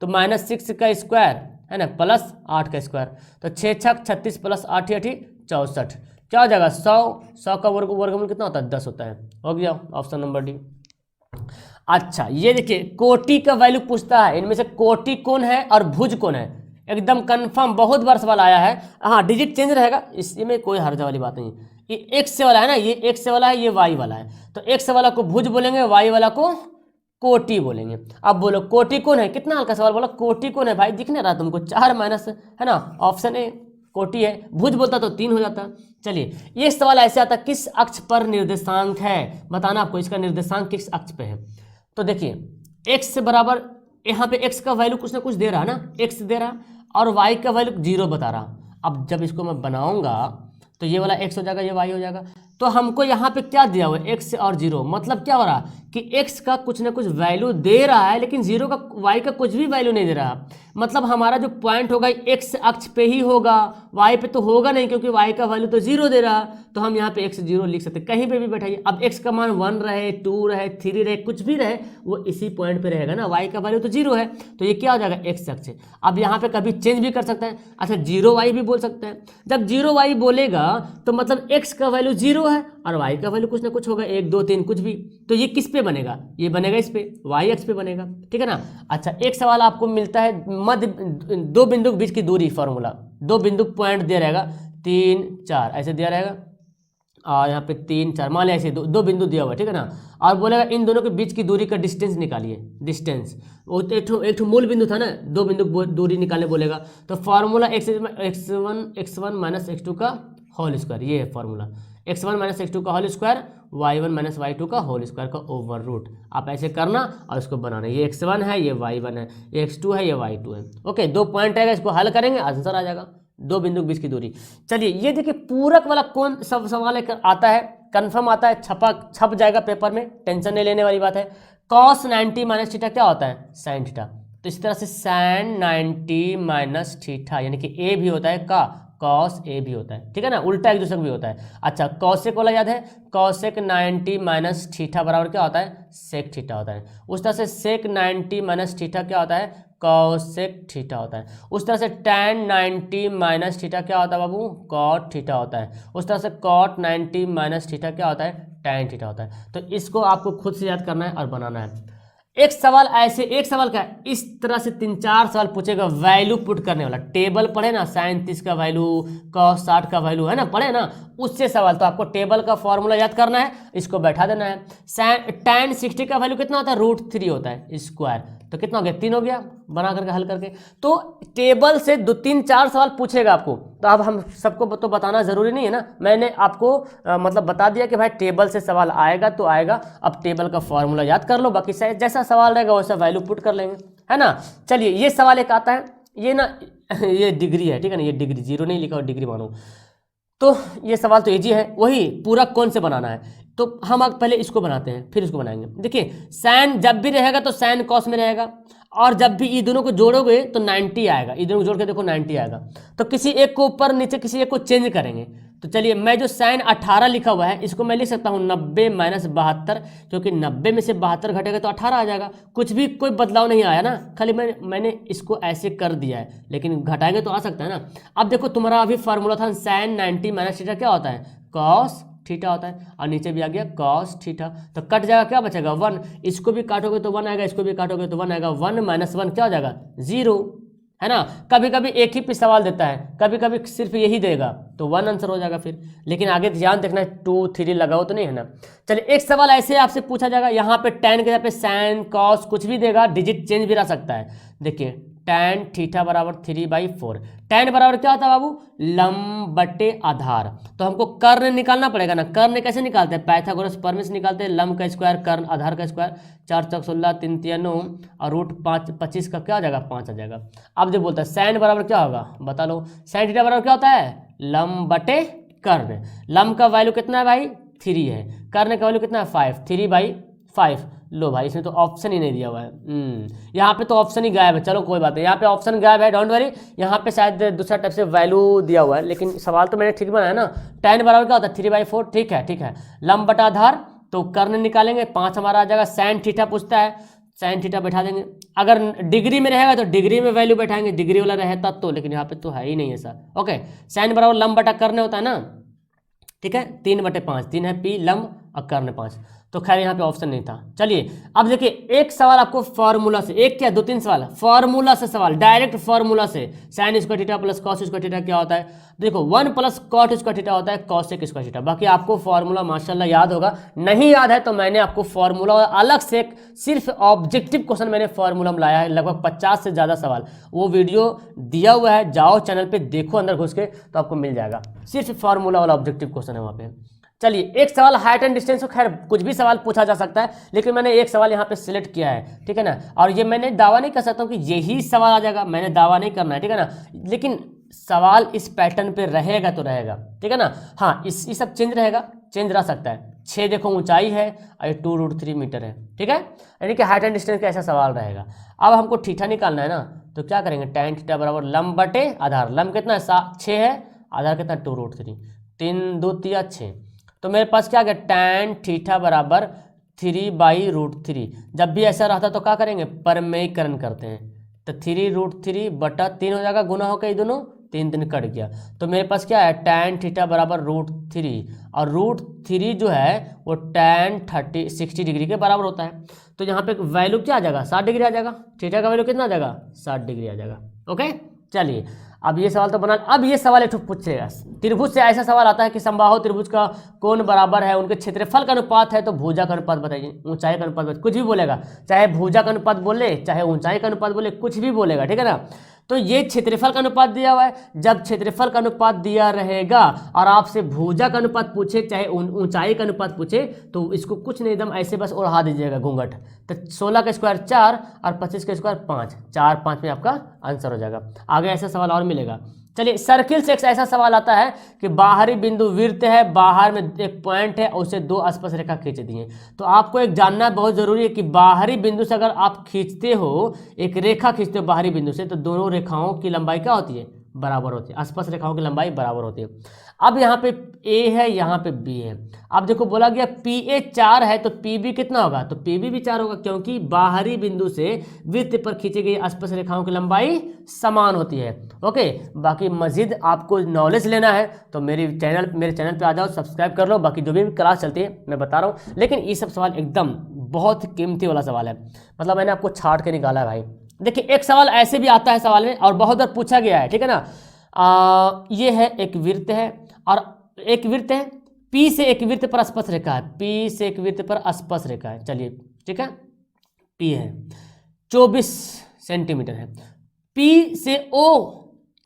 तो -6 का स्क्वायर है ना प्लस 8 का स्क्वायर, तो 6 6 36 प्लस 8 8 64, क्या हो जाएगा 100 का वर्गमूल कितना होता है 10 होता है। हो गया ऑप्शन नंबर डी। अच्छा ये देखिए कोटि का वैल्यू पूछता है, इनमें से कोटि कौन है और भुज कौन है, एकदम कंफर्म बहुत बार सवाल आया है। हाँ डिजिट चेंज रहेगा, इसमें कोई हर्ज वाली बात नहीं। ये x से वाला है ना, ये x से वाला है, ये y वाला है, तो x वाला को भुज बोलेंगे, y वाला को कोटि बोलेंगे। अब बोलो कोटि कौन है, कितना हल्का सवाल बोला, कोटि कौन है भाई, दिख नहीं रहा तुमको 4 माइनस है ना, ऑप्शन ए कोटि है। भुज बोलता तो 3 हो जाता। चलिए ये सवाल ऐसे आता, किस अक्ष पर निर्देशांक है, बताना आपको इसका निर्देशांक किस अक्ष पे है। तो देखिए x बराबर, यहाँ पे x का वैल्यू कुछ ना कुछ दे रहा है ना, x दे रहा और y का वैल्यू 0 बता रहा। अब जब इसको मैं बनाऊंगा तो ये वाला x हो जाएगा, ये y हो जाएगा। तो हमको यहाँ पे क्या दिया हुआ है x और 0, मतलब क्या हो रहा कि x का कुछ ना कुछ वैल्यू दे रहा है लेकिन 0 का y का कुछ भी वैल्यू नहीं दे रहा। मतलब हमारा जो पॉइंट होगा x अक्ष पे ही होगा, y पे तो होगा नहीं क्योंकि y का वैल्यू तो 0 दे रहा। तो हम यहाँ पे x 0 लिख सकते, कहीं पे भी बैठाइए। अब x का मान 1 रहे, 2 रहे, 3 रहे, कुछ भी रहे वो इसी पॉइंट पे रहेगा ना, y का वैल्यू तो 0 है, तो ये क्या हो जाएगा x अक्ष। अब यहाँ पे कभी चेंज भी कर सकता है, अच्छा 0y भी बोल सकते हैं। जब 0y बोलेगा तो मतलब x का वैल्यू 0 है और y का वैल्यू कुछ ना कुछ होगा, 1 2 3 कुछ भी। तो ये किस पे बनेगा, ये बनेगा इस पे, y अक्ष पे बनेगा, ठीक है ना। अच्छा एक सवाल आपको मिलता है मध्य 2 बिंदु के बीच की दूरी, फॉर्मूला 2 बिंदु पॉइंट दिया रहेगा 3 4 ऐसे दिया रहेगा, और यहाँ पे 3 4 मान लिया ऐसे 2 बिंदु दिया हुआ है, ठीक है ना। और बोलेगा इन दोनों के बीच की दूरी का डिस्टेंस निकालिए, डिस्टेंस वो एक मूल बिंदु था ना, 2 बिंदु दूरी निकालने बोलेगा। तो फॉर्मूला x1 - x2 का होल स्क्वायर, ये है फॉर्मूला x1 माइनस x2 का whole square, y1 minus y2 का होल स्क्वायर का ओवर रूट। आप ऐसे करना और इसको बनाना। ये x1 है, ये y1 है, ये x2 है, ये y2 है। ओके, 2 पॉइंट रहेगा, इसको हल करेंगे आंसर आ जाएगा। 2 बिंदु के बीच की दूरी। चलिए ये देखिए पूरक वाला कौन सब सवाल आता है, कंफर्म आता है, छप जाएगा पेपर में, टेंशन नहीं लेने वाली बात है। cos 90 माइनस थीटा क्या होता है? sin theta. तो इसी तरह से sin 90 माइनस थीटा यानी कि a भी होता है का cos a भी होता है, ठीक है ना, उल्टा एक दूसरे को भी होता है। अच्छा, cosec वाला याद है, cosec 90 माइनस थीटा बराबर क्या होता है? sec थीटा होता है। उस तरह से sec 90 माइनस थीटा क्या होता है? cosec थीटा होता है। उस तरह से tan 90 माइनस थीटा क्या होता है बाबू? cot थीटा होता है। उस तरह से cot 90 माइनस थीटा क्या होता है? tan थीटा होता है। तो इसको आपको खुद से याद करना है और बनाना है। एक सवाल ऐसे, एक सवाल का इस तरह से 3-4 सवाल पूछेगा, वैल्यू पुट करने वाला। टेबल पढ़े ना, sin 30 का वैल्यू, cos 60 का वैल्यू, है ना, पढ़े ना, उससे सवाल। तो आपको टेबल का फॉर्मूला याद करना है, इसको बैठा देना है। tan 60 का वैल्यू कितना होता है? √3 होता है स्क्वायर। तो कितना हो गया? 3 हो गया, बना करके हल करके। तो टेबल से 2-3-4 सवाल पूछेगा आपको। तो अब हम सबको तो बताना जरूरी नहीं है ना, मैंने आपको मतलब बता दिया कि भाई टेबल से सवाल आएगा तो आएगा। अब टेबल का फॉर्मूला याद कर लो, बाकी जैसा सवाल रहेगा वैसा वैल्यू पुट कर लेंगे, है ना। चलिए ये सवाल एक आता है, ये ना ये डिग्री है, ठीक है ना, ये डिग्री, 0 नहीं लिखा और डिग्री मानो। तो ये सवाल तो इजी है, वही पूरा कौन से बनाना है। तो हम अब पहले इसको बनाते हैं फिर इसको बनाएंगे। देखिए साइन जब भी रहेगा तो साइन कॉस में रहेगा, और जब भी ये दोनों को जोड़ोगे तो 90 आएगा। ये दोनों को जोड़ के देखो 90 आएगा। तो किसी एक को ऊपर नीचे किसी एक को चेंज करेंगे। तो चलिए मैं जो साइन 18 लिखा हुआ है इसको मैं लिख सकता हूँ 90 माइनस 72, क्योंकि 90 में से 72 घटेगा तो 18 आ जाएगा। कुछ भी कोई बदलाव नहीं आया ना, खाली मैंने इसको ऐसे कर दिया है, लेकिन घटाएंगे तो आ सकता है ना। अब देखो तुम्हारा अभी फार्मूला था साइन 90 माइनस थीटा क्या होता है? कॉस थीटा होता है, और नीचे भी आ गया कॉस थीटा। तो कट जाएगा, क्या बचेगा? 1। इसको भी काटोगे तो 1 आएगा, इसको भी काटोगे तो 1 आएगा। 1 माइनस 1 क्या हो जाएगा? 0, है ना। कभी कभी एक ही पे सवाल देता है, कभी कभी सिर्फ यही देगा, तो 1 आंसर हो जाएगा फिर। लेकिन आगे ध्यान देखना है 2, 3 लगाओ तो नहीं, है ना। चलिए एक सवाल ऐसे आपसे पूछा जाएगा, यहाँ पे tan के जगह पे sin cos कुछ भी देगा, डिजिट चेंज भी रह सकता है। देखिए tan थीटा बराबर 3/4। tan बराबर क्या होता है बाबू? लंब बटे आधार। तो हमको कर्ण निकालना पड़ेगा ना। कर्ण कैसे निकालते हैं? पाइथागोरस प्रमेय से निकालते हैं। लंब का स्क्वायर कर्ण आधार का स्क्वायर, 4 चौक 16, 3 तिया 9, और √5 25 का क्या आ जाएगा? 5 आ जाएगा। अब जो बोलता है साइन बराबर क्या होगा बता लो। साइन थीटा बराबर क्या होता है? लंब बटे कर्ण। लंब का वैल्यू कितना है भाई? 3 है। कर्ण का वैल्यू कितना है? 5। 3/5। लो भाई इसमें तो ऑप्शन ही नहीं दिया हुआ है। यहाँ पे तो ऑप्शन ही गायब है। चलो कोई बात नहीं, यहाँ पे ऑप्शन गायब है, डोंट वरी। यहाँ पे शायद दूसरा टाइप से वैल्यू दिया हुआ है, लेकिन सवाल तो मैंने ठीक बनाया ना। tan बराबर क्या होता है? 3/4। ठीक है, ठीक है। लंब बटा आधार, तो कर्ण निकालेंगे, 5 हमारा आ जाएगा। साइन थीटा पूछता है, साइन थीटा बैठा देंगे। अगर डिग्री में रहेगा तो डिग्री में वैल्यू बैठाएंगे, डिग्री वाला रहता तो, लेकिन यहाँ पे तो है ही नहीं है सर। ओके, साइन बराबर लंब बटा कर्ण होता है ना, ठीक है। 3/5, 3 है पी लंब और कर्ण 5। तो खैर यहाँ पे ऑप्शन नहीं था। चलिए अब देखिए एक सवाल आपको फॉर्मूला से, एक क्या 2-3 सवाल फॉर्मूला से, सवाल डायरेक्ट फॉर्मूला से। Sine square theta plus cos square theta क्या होता है? देखो 1 प्लस कॉट स्क्वायर थीटा होता है कॉसेक स्क्वायर थीटा। बाकी आपको फॉर्मूला माशाल्लाह याद होगा, नहीं याद है तो मैंने आपको फॉर्मूला अलग से एक सिर्फ ऑब्जेक्टिव क्वेश्चन मैंने फॉर्मूला में लाया है, लगभग 50 से ज़्यादा सवाल। वो वीडियो दिया हुआ है, जाओ चैनल पे देखो अंदर घुस के तो आपको मिल जाएगा। सिर्फ फॉर्मूला वाला ऑब्जेक्टिव क्वेश्चन है वहाँ पे। चलिए एक सवाल हाइट एंड डिस्टेंस को, खैर कुछ भी सवाल पूछा जा सकता है, लेकिन मैंने एक सवाल यहाँ पे सिलेक्ट किया है, ठीक है ना। और ये मैंने दावा नहीं कर सकता हूँ कि यही सवाल आ जाएगा, मैंने दावा नहीं करना है, ठीक है ना। लेकिन सवाल इस पैटर्न पे रहेगा तो रहेगा, ठीक है ना। हाँ ये सब चेंज रहेगा, चेंज रह सकता है। 6 देखो ऊंचाई है और 2√3 मीटर है, ठीक है। यानी कि हाइट एंड डिस्टेंस का ऐसा सवाल रहेगा। अब हमको थीटा निकालना है ना, तो क्या करेंगे? tan थीटा बराबर लंब बटे आधार। लंब कितना है? 6 है, आधार कितना? 2√3, 3 2 तिया 6। तो मेरे पास क्या आ गया? tan थीटा बराबर 3/√3। जब भी ऐसा रहता तो क्या करेंगे? परमेयीकरण करते हैं, तो 3√3 बटा 3 हो जाएगा, गुना होकर ये दोनों 3 दिन कट गया। तो मेरे पास क्या है? tan थीटा बराबर √3, और √3 जो है वो tan 60 डिग्री के बराबर होता है। तो यहाँ पे वैल्यू क्या आ जाएगा? 60 डिग्री आ जाएगा। थीटा का वैल्यू कितना आ जाएगा? 60 डिग्री आ जाएगा। ओके चलिए अब ये सवाल तो बना। अब ये सवाल एक पूछेगा, त्रिभुज से ऐसा सवाल आता है कि समबाहु त्रिभुज का कोण बराबर है, उनके क्षेत्रफल का अनुपात है, तो भुजा का अनुपात बताइए, ऊंचाई का अनुपात बताइए। कुछ भी बोलेगा, चाहे भुजा का अनुपात बोले, चाहे ऊंचाई का अनुपात बोले, कुछ भी बोलेगा, ठीक है ना। तो ये क्षेत्रफल का अनुपात दिया हुआ है। जब क्षेत्रफल का अनुपात दिया रहेगा और आपसे भुजा का अनुपात पूछे, चाहे ऊंचाई का अनुपात पूछे, तो इसको कुछ नहीं, एकदम ऐसे बस उड़ा दीजिएगा घूंघट। तो 16 का स्क्वायर 4 और 25 का स्क्वायर 5, 4 5 में आपका आंसर हो जाएगा। आगे ऐसा सवाल और मिलेगा। चलिए, सर्किल से एक ऐसा सवाल आता है कि बाहरी बिंदु वृत्त है, बाहर में एक पॉइंट है और उसे दो स्पर्श रेखा खींच दिए। तो आपको एक जानना बहुत जरूरी है कि बाहरी बिंदु से अगर आप खींचते हो, एक रेखा खींचते हो बाहरी बिंदु से, तो दोनों रेखाओं की लंबाई क्या होती है? बराबर होती है। स्पर्श रेखाओं की लंबाई बराबर होती है। अब यहाँ पे ए है, यहाँ पे बी है। अब देखो बोला गया पी ए 4 है तो पी बी कितना होगा? तो पी बी भी 4 होगा, क्योंकि बाहरी बिंदु से वृत्त पर खींची गई स्पर्श रेखाओं की लंबाई समान होती है। ओके, बाकी मजीद आपको नॉलेज लेना है तो मेरे चैनल पे आ जाओ, सब्सक्राइब कर लो। बाकी जो भी क्लास चलती है मैं बता रहा हूँ, लेकिन ये सब सवाल एकदम बहुत कीमती वाला सवाल है, मतलब मैंने आपको छाट के निकाला है भाई। देखिए, एक सवाल ऐसे भी आता है सवाल में और बहुत बार पूछा गया है, ठीक है ना। ये है एक वृत्त है और एक वृत्त है, पी से एक वृत्त पर स्पर्श रेखा है, पी से एक वृत्त पर स्पर्श रेखा है। चलिए ठीक है, पी है 24 सेंटीमीटर है। पी से ओ,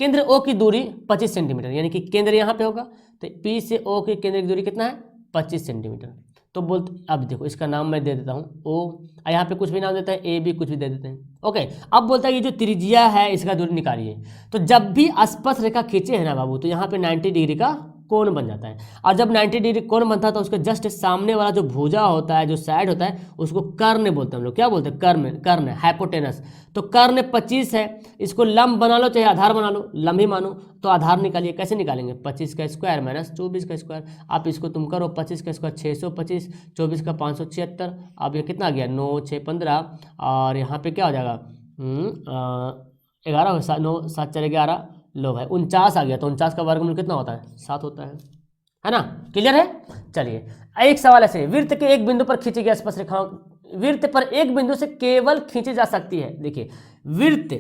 केंद्र ओ की दूरी 25 सेंटीमीटर, यानी कि केंद्र यहाँ पे होगा, तो पी से ओ की केंद्र की दूरी कितना है? 25 सेंटीमीटर। तो बोलते, अब देखो इसका नाम मैं दे देता हूँ ओ, यहाँ पे कुछ भी नाम देता है, ए बी कुछ भी दे देते हैं। ओके, अब बोलता है ये जो त्रिज्या है इसका दूरी निकालिए। तो जब भी स्पर्श रेखा खींचे है ना बाबू, तो यहाँ पे 90 डिग्री का कोण बन जाता है। और जब 90 डिग्री कोण बनता है तो उसके जस्ट सामने वाला जो भुजा होता है, जो साइड होता है, उसको कर्ण बोलते हैं हम लोग। क्या बोलते हैं? कर्ण, हाइपोटेनस। तो कर्ण 25 है, इसको लंब बना लो चाहे आधार बना लो, लंब ही मानो। तो आधार निकालिए, कैसे निकालेंगे? 25 का स्क्वायर माइनस 24 का स्क्वायर। आप इसको तुम करो, 25 का स्क्वायर 625, 24 का 576। अब ये कितना आ गया? 9 6 15, और यहाँ पे क्या हो जाएगा? 11 9 7 4 11, लो भाई 49 आ गया। तो 49 का वर्गमूल कितना होता है? 7 होता है ना? क्लियर है? चलिए, एक सवाल ऐसे, वृत्त के एक बिंदु पर खींची गई स्पर्श रेखाओं, वृत्त पर एक बिंदु से केवल खींची जा सकती है। देखिए, वृत्त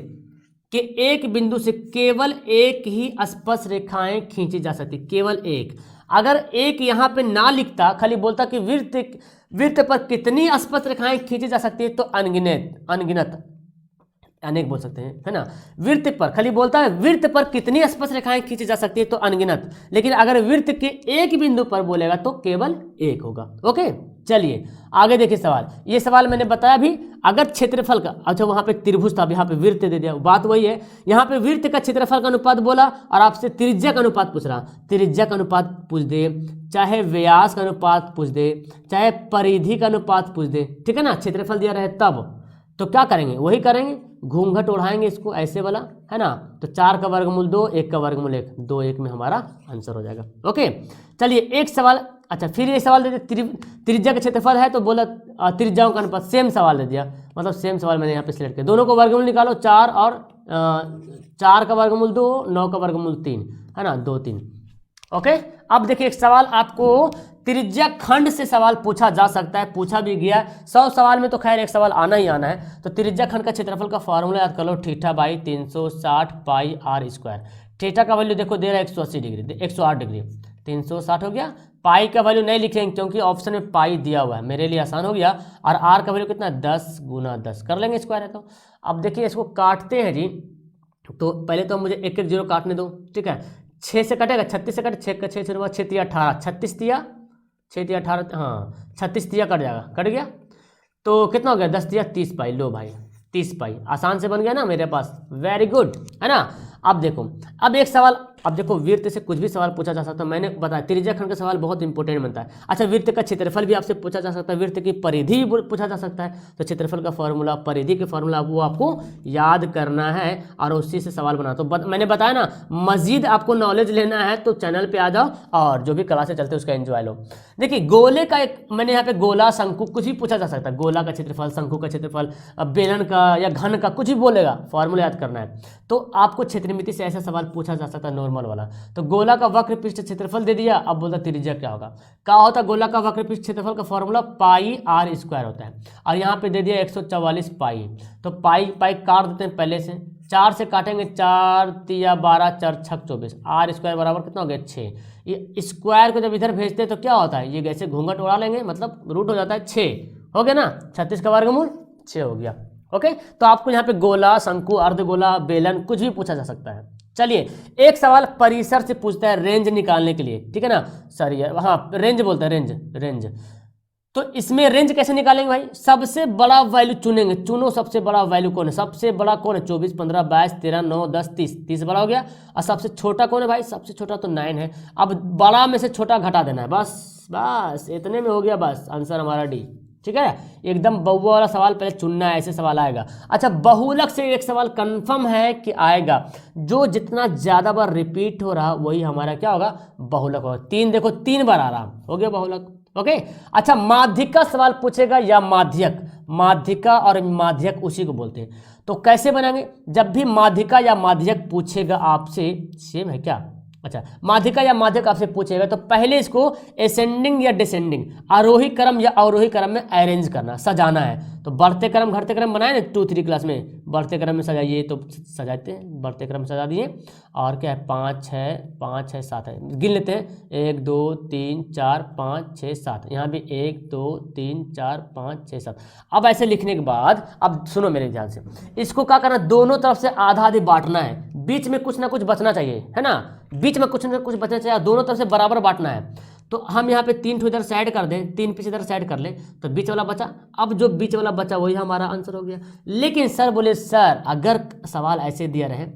के एक बिंदु से केवल एक ही स्पर्श रेखाएं खींची जा सकती, केवल एक। अगर एक यहाँ पे ना लिखता, खाली बोलता कि वृत्त पर कितनी स्पर्श रेखाएं खींची जा सकती है, तो अनगिनत अनेक बोल सकते हैं, है ना। वृत्त पर खाली बोलता है वृत्त पर कितनी स्पर्श रेखाएं खींची जा सकती है, तो अनगिनत। लेकिन अगर वृत्त के एक बिंदु पर बोलेगा तो केवल एक होगा। ओके, चलिए आगे देखिए सवाल। ये सवाल मैंने बताया भी, अगर क्षेत्रफल का, अच्छा वहां पे त्रिभुज था, यहाँ पे वृत्त दे दिया, बात वही है। यहाँ पे वृत्त का क्षेत्रफल का अनुपात बोला और आपसे त्रिज्या का अनुपात पूछ रहा। त्रिज्या का अनुपात पूछ दे, चाहे व्यास का अनुपात पूछ दे, चाहे परिधि का अनुपात पूछ दे, ठीक है ना। क्षेत्रफल दिया रहे तब तो क्या करेंगे? वही करेंगे, घूंघट उड़ाएंगे इसको ऐसे वाला, है ना। तो 4 का वर्गमूल 2, 1 का वर्गमूल 1, 2 1 में हमारा आंसर हो जाएगा। ओके, चलिए एक सवाल, अच्छा फिर ये सवाल दे दिया, त्रिज्या का क्षेत्रफल है तो बोला त्रिज्याओं का अनुपात, सेम सवाल दे दिया, मतलब सेम सवाल मैंने यहाँ पे सिलेक्ट किया। दोनों को वर्गमूल निकालो, 4 और 4 का वर्गमूल 2, 9 का वर्गमूल 3, है ना, 2 3। ओके, अब देखिए एक सवाल आपको त्रिज्या खंड से सवाल पूछा जा सकता है, पूछा भी गया 100 सवाल में, तो खैर एक सवाल आना ही आना है। तो त्रिज्या खंड का क्षेत्रफल का फॉर्मूला याद कर लो, theta by 360 pi r square. Theta का वैल्यू देखो दे रहा है 180 डिग्री, 108 डिग्री, 360 हो गया। पाई का वैल्यू नहीं लिखेंगे क्योंकि ऑप्शन में पाई दिया हुआ है, मेरे लिए आसान हो गया। और आर का वैल्यू कितना? 10 गुना 10 कर लेंगे स्क्वायर है तो। अब देखिए इसको काटते हैं जी, तो पहले तो मुझे एक एक जीरो काटने दो, ठीक है। 6 से कटेगा, 36 से कटे, 6 का 6 6 6 3 18, 36 दिया 6 दिया 18, हाँ 36 दिया कट जाएगा, कट गया। तो कितना हो गया? 10 दिया 30 पाई, लो भाई 30 पाई, आसान से बन गया ना मेरे पास, वेरी गुड, है ना। अब देखो, अब एक सवाल, अब देखो वृत्त से कुछ भी सवाल पूछा जा सकता है, मैंने बताया त्रिज्या खंड का सवाल बहुत इंपॉर्टेंट बनता है। अच्छा, वृत्त का क्षेत्रफल भी आपसे पूछा जा सकता है, वृत्त की परिधि भी पूछा जा सकता है। तो क्षेत्रफल का फॉर्मूला, परिधि के फॉर्मूला वो आपको याद करना है और उसी से सवाल बना। तो मैंने बताया ना, मजीद आपको नॉलेज लेना है तो चैनल पे आ जाओ और जो भी क्लासेस चलते हैं उसका एंजॉय लो। देखिए गोले का एक, मैंने यहाँ पे गोला, शंकु कुछ भी पूछा जा सकता है, गोला का क्षेत्रफल, शंकु का क्षेत्रफल, बेलन का या घन का, कुछ भी बोलेगा, फॉर्मूला याद करना है। तो आपको क्षेत्रमिति से ऐसा सवाल पूछा जा सकता है, नॉर्मल वाला। तो गोला का वक्र पृष्ठ क्षेत्रफल दे दिया, अब बोलता त्रिज्या क्या होगा। क्या होता है गोला का वक्र पृष्ठ क्षेत्रफल का फॉर्मूला? पाई आर स्क्वायर होता है। और यहाँ पे दे दिया 144 पाई, तो पाई पाई काट देते हैं पहले से, 4 से काटेंगे, 4 तिया 12, 4 छक 24, आर स्क्वायर बराबर कितना हो गया? 6। ये स्क्वायर को जब इधर भेजते हैं तो क्या होता है? ये कैसे घूंघट उड़ा लेंगे, मतलब रूट हो जाता है 6, हो गया ना। 36 का वर्गमूल 6 हो गया। ओके, तो आपको यहाँ पे गोला, शंकु, अर्धगोला, बेलन कुछ भी पूछा जा सकता है। चलिए एक सवाल परिसर से पूछता है रेंज निकालने के लिए, ठीक है ना सर, ये हाँ रेंज बोलते हैं, रेंज। तो इसमें रेंज कैसे निकालेंगे भाई, सबसे बड़ा वैल्यू चुनेंगे, चुनो सबसे बड़ा वैल्यू कौन है, सबसे बड़ा कौन है, 24, 15, 22, 13, 9, 10, 30, 30 बड़ा हो गया। और सबसे छोटा कौन है भाई, सबसे छोटा तो 9 है। अब बड़ा में से छोटा घटा देना है, बस इतने में हो गया, बस आंसर हमारा डी। ठीक है, एकदम बहुआ वाला सवाल पहले चुनना है, ऐसे सवाल आएगा। अच्छा बहुलक से एक सवाल कंफर्म है कि आएगा, जो जितना ज्यादा बार रिपीट हो रहा वही हमारा क्या होगा, बहुलक होगा। 3 देखो 3 बार आ रहा, हो गया बहुलक। ओके, अच्छा माध्यिका सवाल पूछेगा या माध्यक, माध्यिका और माध्यक उसी को बोलते हैं। तो कैसे बनाएंगे, जब भी माध्यिका या माध्यक पूछेगा आपसे, सेम है क्या, अच्छा माध्यिका या माध्यक आपसे पूछेगा तो पहले इसको असेंडिंग या डिसेंडिंग, आरोही क्रम या अवरोही क्रम में अरेंज करना, सजाना है। तो बढ़ते क्रम घटते क्रम बनाए ना 2, 3 क्लास में, बढ़ते क्रम में सजाइए, तो सजाते हैं, बढ़ते क्रम सजा दिए। और क्या है, 5 6 7 है, गिन लेते हैं, 1 2 3 4 5 6 7, यहाँ भी 1 2 3 4 5 6 7। अब ऐसे लिखने के बाद अब सुनो मेरे ध्यान से, इसको क्या करना, दोनों तरफ से आधा आधी बांटना है, बीच में कुछ ना कुछ बचना चाहिए, है ना, बीच में कुछ ना कुछ बचना चाहिए, दोनों तरफ से बराबर बांटना है। तो हम यहाँ पे 3 इधर साइड कर दें, 3 पीस इधर साइड कर ले, तो बीच वाला बचा। अब जो बीच वाला बचा वही हमारा आंसर हो गया। लेकिन सर बोले, सर अगर सवाल ऐसे दिया रहे,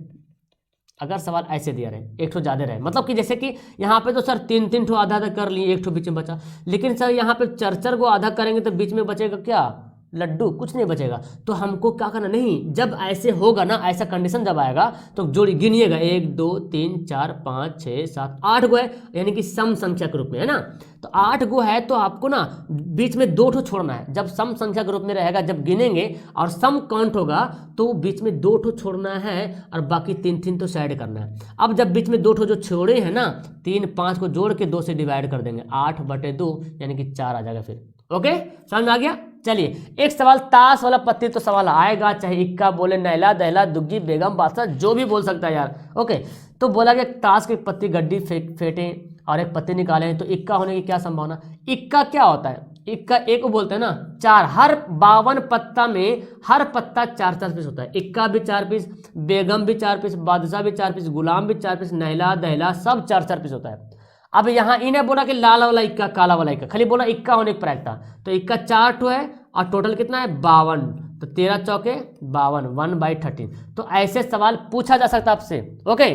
अगर सवाल ऐसे दिया रहे, एक ठो ज्यादा रहे, मतलब कि जैसे कि यहाँ पे तो सर 3 ठो आधा आधा कर लिए, एक ठो बीच में बचा, लेकिन सर यहाँ पे 4 को आधा करेंगे तो बीच में बचेगा क्या, लड्डू, कुछ नहीं बचेगा। तो हमको क्या करना, नहीं जब ऐसे होगा ना, ऐसा कंडीशन जब आएगा तो जोड़ी गिनिएगा, 1 2 3 4 5 6 7 8 गो है, यानी कि सम संख्या के रूप में, है ना। तो 8 गो है तो आपको ना बीच में 2 ठो छोड़ना है, जब सम संख्या के रूप में रहेगा, जब गिनेंगे और सम काउंट होगा तो बीच में 2 ठो छोड़ना है और बाकी 3 तो साइड करना है। अब जब बीच में 2 ठो जो छोड़े हैं ना, 3 5 को जोड़ के 2 से डिवाइड कर देंगे, 8/2 यानी कि 4 आ जाएगा फिर। ओके, समझ में आ गया। चलिए एक सवाल ताश वाला पत्ती, तो सवाल आएगा, चाहे इक्का बोले, नैला दहला दुग्गी बेगम बादशाह, जो भी बोल सकता है यार। ओके, तो बोला गया ताश की पत्ती गड्डी फेंटे और एक पत्ती निकाले, तो इक्का होने की क्या संभावना। इक्का क्या होता है, इक्का एक को बोलते हैं ना 4, हर 52 पत्ता में हर पत्ता 4 पीस होता है। इक्का भी 4 पीस, बेगम भी 4 पीस, बादशाह भी 4 पीस, गुलाम भी 4 पीस, नैला दहला सब 4 पीस होता है। अब यहाँ इन्हें बोला कि लाल वाला इक्का, काला वाला इक्का, खाली बोला इक्का होने की प्रायिकता, तो इक्का 4 ठो है और टोटल कितना है 52, तो 13 चौके 52, 1/13। तो ऐसे सवाल पूछा जा सकता है आपसे। ओके,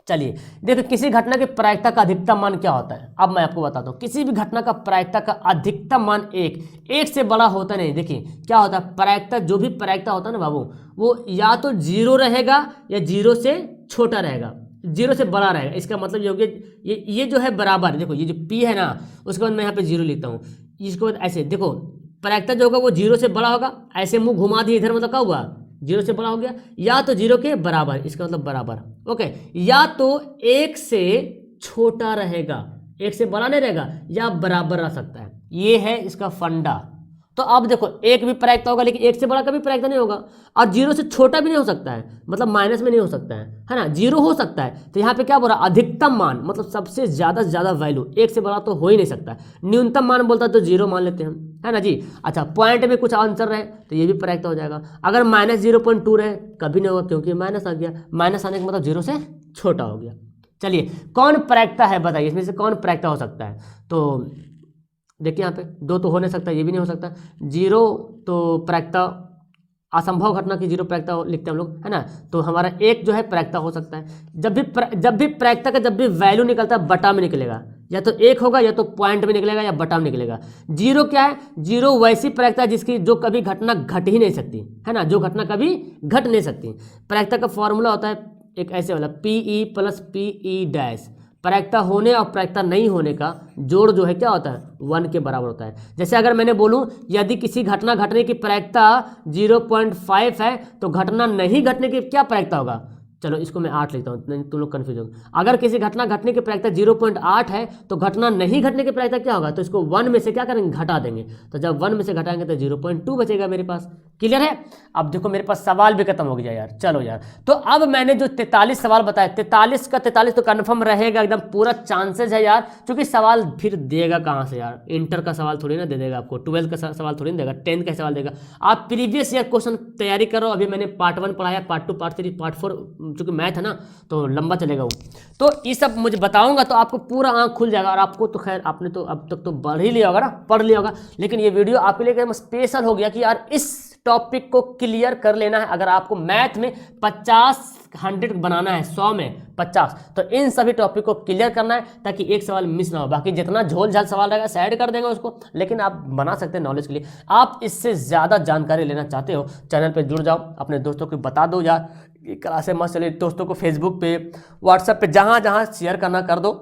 चलिए देखो किसी घटना की प्रायिकता का अधिकतम मान क्या होता है। अब मैं आपको बताता हूँ, किसी भी घटना का प्रायिकता का अधिकतम मान 1 से बड़ा होता नहीं। देखिए क्या होता है, प्रायिकता, जो भी प्रायिकता होता है ना बाबू, वो या तो 0 रहेगा या 0 से छोटा रहेगा, 0 से बड़ा रहेगा। इसका मतलब ये हो गया, ये जो है बराबर, देखो ये जो P है ना, उसके बाद मैं यहाँ पे 0 लिखता हूँ, इसके बाद ऐसे देखो प्रायिकता जो होगा वो 0 से बड़ा होगा, ऐसे मुंह घुमा दिए इधर, मतलब क्या हुआ 0 से बड़ा हो गया, या तो 0 के बराबर, इसका मतलब बराबर। ओके, या तो 1 से छोटा रहेगा, 1 से बड़ा नहीं रहेगा, या बराबर रह सकता है, ये है इसका फंडा। तो अब देखो एक भी प्रायिकता होगा, लेकिन 1 से बड़ा कभी प्रायिकता नहीं होगा, और 0 से छोटा भी नहीं हो सकता है, मतलब माइनस में नहीं हो सकता है ना, 0 हो सकता है। तो यहाँ पे क्या बोल रहा, अधिकतम मान, मतलब सबसे ज्यादा से ज्यादा वैल्यू, 1 से बड़ा तो हो ही नहीं सकता। न्यूनतम मान बोलता है तो 0 मान लेते हैं हम, है ना जी। अच्छा पॉइंट में कुछ आंसर रहे तो ये भी प्रायिकता हो जाएगा। अगर -0.2 रहे कभी नहीं होगा, क्योंकि माइनस आ गया, माइनस आने का मतलब 0 से छोटा हो गया। चलिए कौन प्रायिकता है बताइए, इसमें से कौन प्रायिकता हो सकता है। तो देखिए यहाँ पे 2 तो हो नहीं सकता, ये भी नहीं हो सकता, 0 तो प्रायिकता, असंभव घटना की 0 प्रायिकता लिखते हैं हम लोग, है ना। तो हमारा 1 जो है प्रायिकता हो सकता है। जब भी प्रायिकता का जब भी वैल्यू निकलता है बटा में निकलेगा, या तो 1 होगा या तो पॉइंट में निकलेगा या बटा में निकलेगा। 0 क्या है, 0 वैसी प्रायिकता जिसकी जो कभी घटना घट ही नहीं सकती, है ना, जो घटना कभी घट नहीं सकती। प्रायिकता का फॉर्मूला होता है एक ऐसे वाला, PE + PE'। प्रायिकता होने और प्रायिकता नहीं होने का जोड़ जो है क्या होता है, 1 के बराबर होता है। जैसे अगर मैंने बोलूं यदि किसी घटना घटने की प्रायिकता 0.5 है तो घटना नहीं घटने की क्या प्रायिकता होगा, चलो इसको मैं 8 लिखता हूँ, नहीं तुम लोग कन्फ्यूज होंगे। अगर किसी घटना घटने की प्रायिकता 0.8 है तो घटना नहीं घटने की प्रायिकता क्या होगा, तो इसको 1 में से क्या करेंगे, घटा देंगे। तो जब 1 में से घटाएंगे तो 0.2 बचेगा मेरे पास। क्लियर है। अब देखो मेरे पास सवाल भी खत्म हो गया यार, चलो यार। तो अब मैंने जो 43 सवाल बताया, 43 का 43 तो कंफर्म रहेगा एकदम, पूरा चांसेस है यार, क्योंकि सवाल फिर देगा कहाँ से यार, इंटर का सवाल थोड़ी ना दे देगा आपको, 12th का सवाल थोड़ी ना देगा, 10th का सवाल देगा। आप प्रीवियस ईयर क्वेश्चन तैयारी करो। अभी मैंने पार्ट 1 पढ़ाया, पार्ट 2, पार्ट 3, पार्ट 4, चूंकि मैथ है ना तो लंबा चलेगा वो, तो ये सब मुझे बताऊंगा तो आपको पूरा आंख खुल जाएगा। और आपको तो खैर आपने तो अब तक तो पढ़ ही लिया होगा ना, पढ़ लिया होगा, लेकिन ये वीडियो आपके लिए एकदम स्पेशल हो गया कि यार इस टॉपिक को क्लियर कर लेना है। अगर आपको मैथ में 100 बनाना है, 100 में 50, तो इन सभी टॉपिक को क्लियर करना है ताकि एक सवाल मिस ना हो। बाकी जितना झोल झाल सवाल रहेगा साइड कर देंगे उसको, लेकिन आप बना सकते हैं नॉलेज के लिए। आप इससे ज़्यादा जानकारी लेना चाहते हो, चैनल पे जुड़ जाओ, अपने दोस्तों को बता दो यार ये क्लासें मस्त चले, दोस्तों को फेसबुक पे, व्हाट्सएप पे, जहाँ जहाँ शेयर करना कर दो,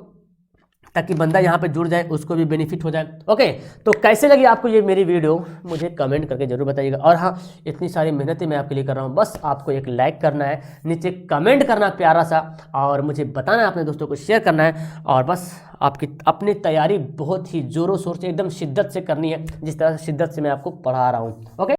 ताकि बंदा यहाँ पे जुड़ जाए, उसको भी बेनिफिट हो जाए। ओके, तो कैसे लगी आपको ये मेरी वीडियो, मुझे कमेंट करके जरूर बताइएगा। और हाँ, इतनी सारी मेहनतें मैं आपके लिए कर रहा हूँ, बस आपको एक लाइक करना है, नीचे कमेंट करना प्यारा सा, और मुझे बताना है, अपने दोस्तों को शेयर करना है, और बस आपकी अपनी तैयारी बहुत ही ज़ोरों शोर से एकदम शिद्दत से करनी है, जिस तरह से शिद्दत से मैं आपको पढ़ा रहा हूँ। ओके।